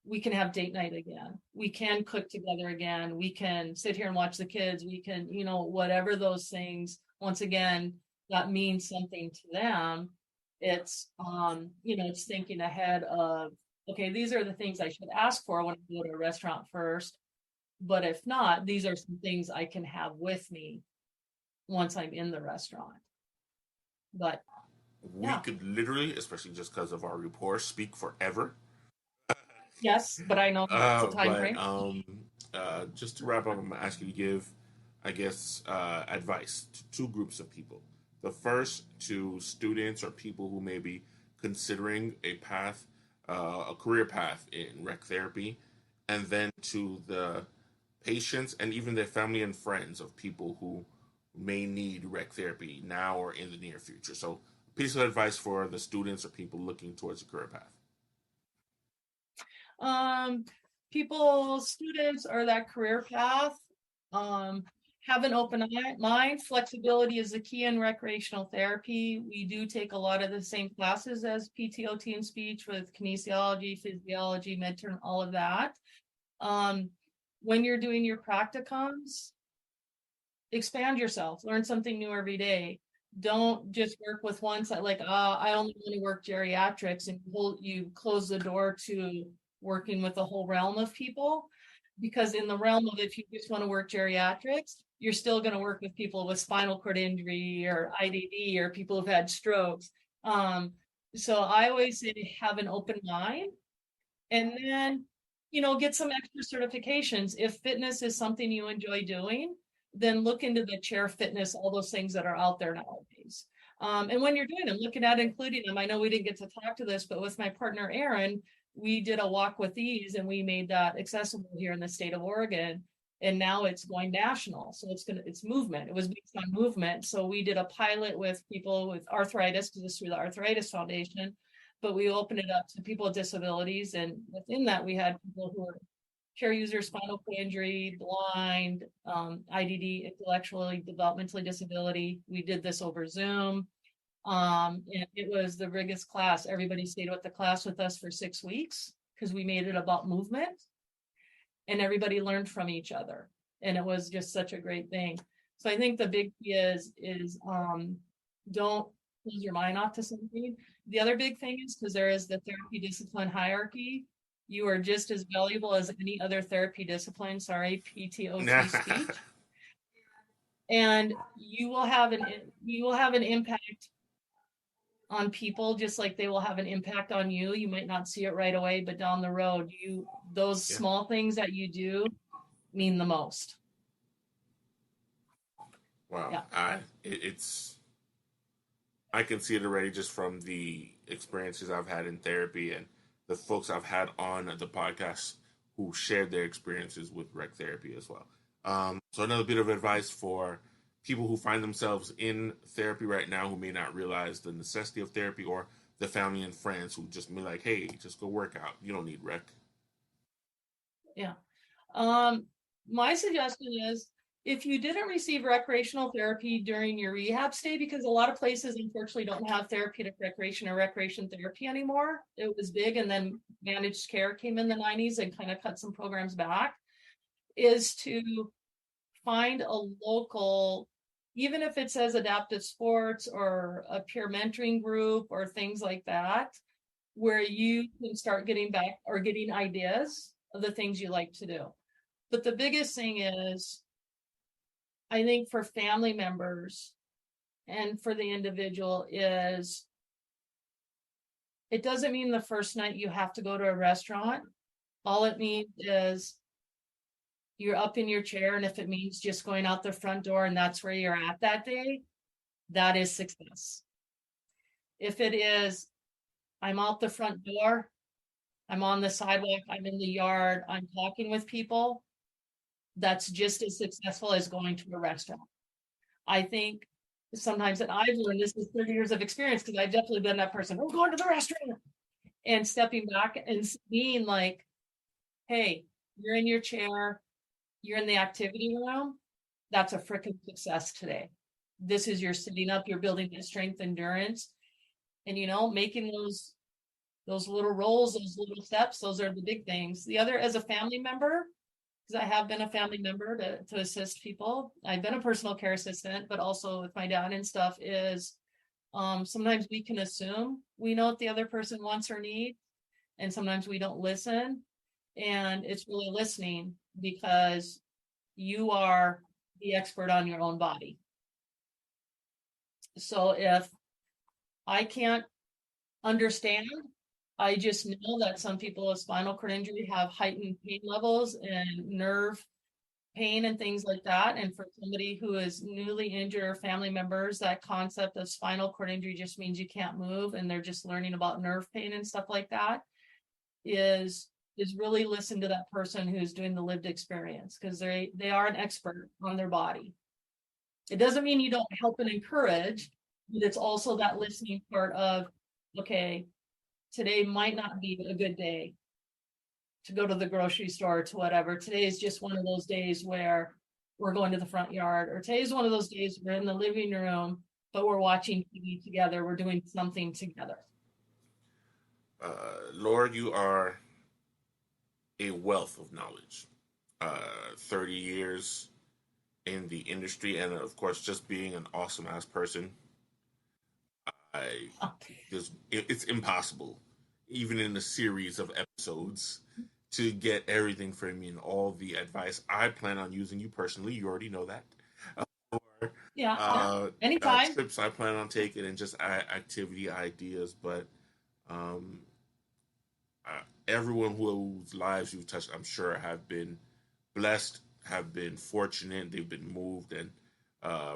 we can have date night again. We can cook together again. We can sit here and watch the kids. We can, whatever those things, once again, that means something to them. It's, it's thinking ahead of, okay, these are the things I should ask for when I go to a restaurant first. But if not, these are some things I can have with me once I'm in the restaurant. But we could literally, especially just because of our rapport, speak forever. Yes, but I know it's a time frame. Just to wrap up, I'm going to ask you to give, I guess, advice to two groups of people. The first to students or people who may be considering a path, a career path in rec therapy, and then to the patients and even their family and friends of people who may need rec therapy now or in the near future. So, a piece of advice for the students or people looking towards a career path. Students or that career path, have an open mind. Flexibility is the key in recreational therapy. We do take a lot of the same classes as PTOT and speech with kinesiology, physiology, midterm, all of that. When you're doing your practicums, expand yourself, learn something new every day. Don't just work with one side, like, I only want to work geriatrics, and you close the door to working with the whole realm of people. Because in the realm of, if you just want to work geriatrics, you're still going to work with people with spinal cord injury or IDD or people who've had strokes. So I always say have an open mind, and then, get some extra certifications. If fitness is something you enjoy doing, then look into the chair fitness, all those things that are out there nowadays. And when you're doing them, looking at including them. I know we didn't get to talk to this, but with my partner, Aaron, we did a walk with ease, and we made that accessible here in the state of Oregon. And now it's going national. So it's movement. It was based on movement. So we did a pilot with people with arthritis, because it's through the Arthritis Foundation, but we opened it up to people with disabilities. And within that, we had people who were care users, spinal cord injury, blind, IDD, intellectually, developmentally disability. We did this over Zoom. And it was the biggest class. Everybody stayed with the class with us for 6 weeks because we made it about movement, and everybody learned from each other. And it was just such a great thing. So I think the big key is don't close your mind off to something. The other big thing is, because there is the therapy discipline hierarchy, you are just as valuable as any other therapy discipline. Sorry, PTOT speech. And you will have an impact on people, just like they will have an impact on you. You might not see it right away, but down the road, those small things that you do mean the most. Wow. Yeah. I can see it already just from the experiences I've had in therapy and the folks I've had on the podcast who shared their experiences with rec therapy as well. So another bit of advice for people who find themselves in therapy right now who may not realize the necessity of therapy, or the family and friends who just be like, hey, just go work out. You don't need rec. Yeah. My suggestion is, if you didn't receive recreational therapy during your rehab stay, because a lot of places unfortunately don't have therapeutic recreation or recreation therapy anymore. It was big, and then managed care came in the 90s and kind of cut some programs back, is to find a local, even if it says adaptive sports or a peer mentoring group or things like that, where you can start getting back or getting ideas of the things you like to do. But the biggest thing is, I think for family members and for the individual, is it doesn't mean the first night you have to go to a restaurant. All it means is you're up in your chair, and if it means just going out the front door and that's where you're at that day, that is success. If it is, I'm out the front door, I'm on the sidewalk, I'm in the yard, I'm talking with people, that's just as successful as going to a restaurant. I think sometimes that I've learned, this is 30 years of experience, because I've definitely been that person, we're going to the restaurant, and stepping back and being like, hey, you're in your chair, you're in the activity room, that's a freaking success today. This is your sitting up, you're building the strength, endurance, and making those little roles, those little steps, those are the big things. The other, as a family member, because I have been a family member to assist people. I've been a personal care assistant, but also with my dad and stuff is sometimes we can assume we know what the other person wants or needs, and sometimes we don't listen. And it's really listening, because you are the expert on your own body. So if I can't understand, I just know that some people with spinal cord injury have heightened pain levels and nerve pain and things like that. And for somebody who is newly injured or family members, that concept of spinal cord injury just means you can't move, and they're just learning about nerve pain and stuff like that, is really listen to that person who's doing the lived experience, because they are an expert on their body. It doesn't mean you don't help and encourage, but it's also that listening part of, okay, today might not be a good day to go to the grocery store, to whatever. Today is just one of those days where we're going to the front yard, or today's one of those days we're in the living room, but we're watching TV together. We're doing something together. Laura, you are a wealth of knowledge. 30 years in the industry, and of course, just being an awesome ass person. It's impossible, even in a series of episodes, to get everything from you and all the advice. I plan on using you personally. You already know that. Anytime. Trips I plan on taking, and just activity ideas. But everyone whose lives you've touched, I'm sure, have been blessed, have been fortunate, they've been moved, and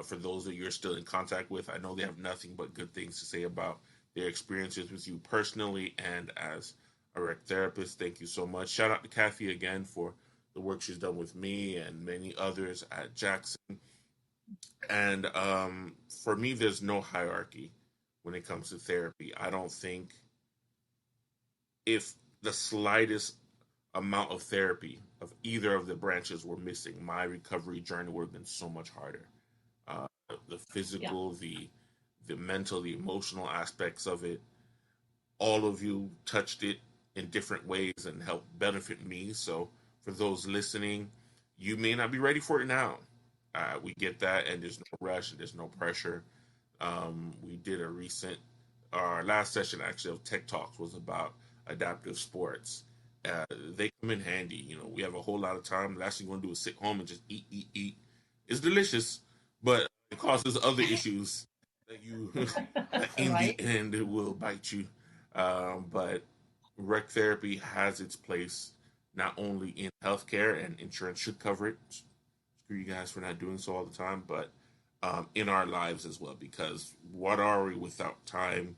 for those that you're still in contact with, I know they have nothing but good things to say about their experiences with you personally and as a rec therapist. Thank you so much. Shout out to Kathy again for the work she's done with me and many others at Jackson. And for me, there's no hierarchy when it comes to therapy. I don't think if the slightest amount of therapy of either of the branches were missing, my recovery journey would have been so much harder. The physical, the mental, the emotional aspects of it, all of you touched it in different ways and helped benefit me. So for those listening, you may not be ready for it now. We get that, and there's no rush and there's no pressure. We did our last session actually of Tech Talks was about adaptive sports. They come in handy. You know, we have a whole lot of time. The last thing you want to do is sit home and just eat. It's delicious, but it causes other issues that you, in the end, it will bite you. But rec therapy has its place not only in healthcare, and insurance should cover it. Screw you guys for not doing so all the time, but in our lives as well, because what are we without time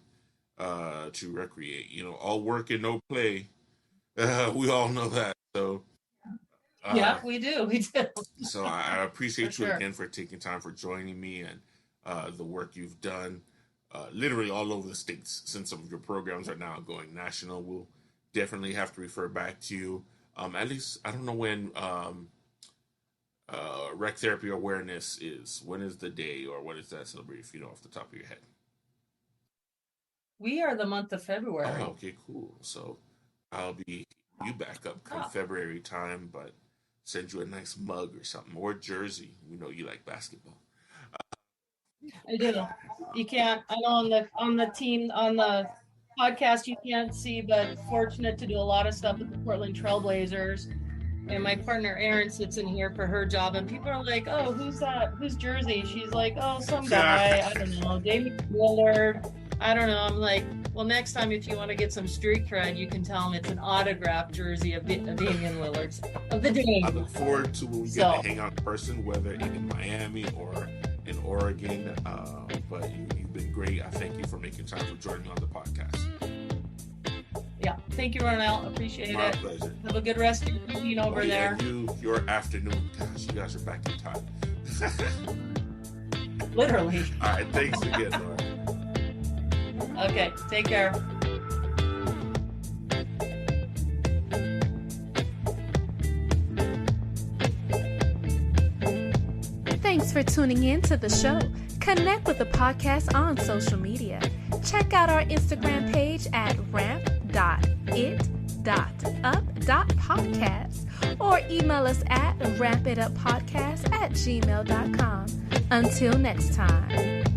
to recreate? You know, all work and no play. We all know that. So yeah, we do. So I appreciate you again for taking time for joining me, and the work you've done literally all over the states, since some of your programs are now going national. We'll definitely have to refer back to you. At least, I don't know when rec therapy awareness is. When is the day, or what is that celebrate, if you know off the top of your head? We are the month of February. Oh, okay, cool. So I'll be you back up come February time, but send you a nice mug or something, or jersey. We know you like basketball. I do. You can't. I know on the podcast you can't see, but fortunate to do a lot of stuff with the Portland Trailblazers. And my partner Erin sits in here for her job, and people are like, "Oh, who's that? Who's jersey?" She's like, "Oh, some guy. I don't know, Damian Lillard. I don't know." I'm like, "Well, next time if you want to get some street cred, you can tell them it's an autographed jersey of Damian Lillard's of the Dame." I look forward to when we get to hang out in person, whether in Miami or in Oregon. But you've been great. I thank you for making time for joining me on the podcast. Yeah, thank you, Randall. Appreciate it. My pleasure. Have a good rest of your evening over there. Your afternoon. Gosh, you guys are back in time. Literally. All right, thanks again, Laura. Okay, take care. Thanks for tuning in to the show. Connect with the podcast on social media. Check out our Instagram page at ramp.up ramp.it.up.podcast or email us at rampituppodcast@gmail.com. Until next time.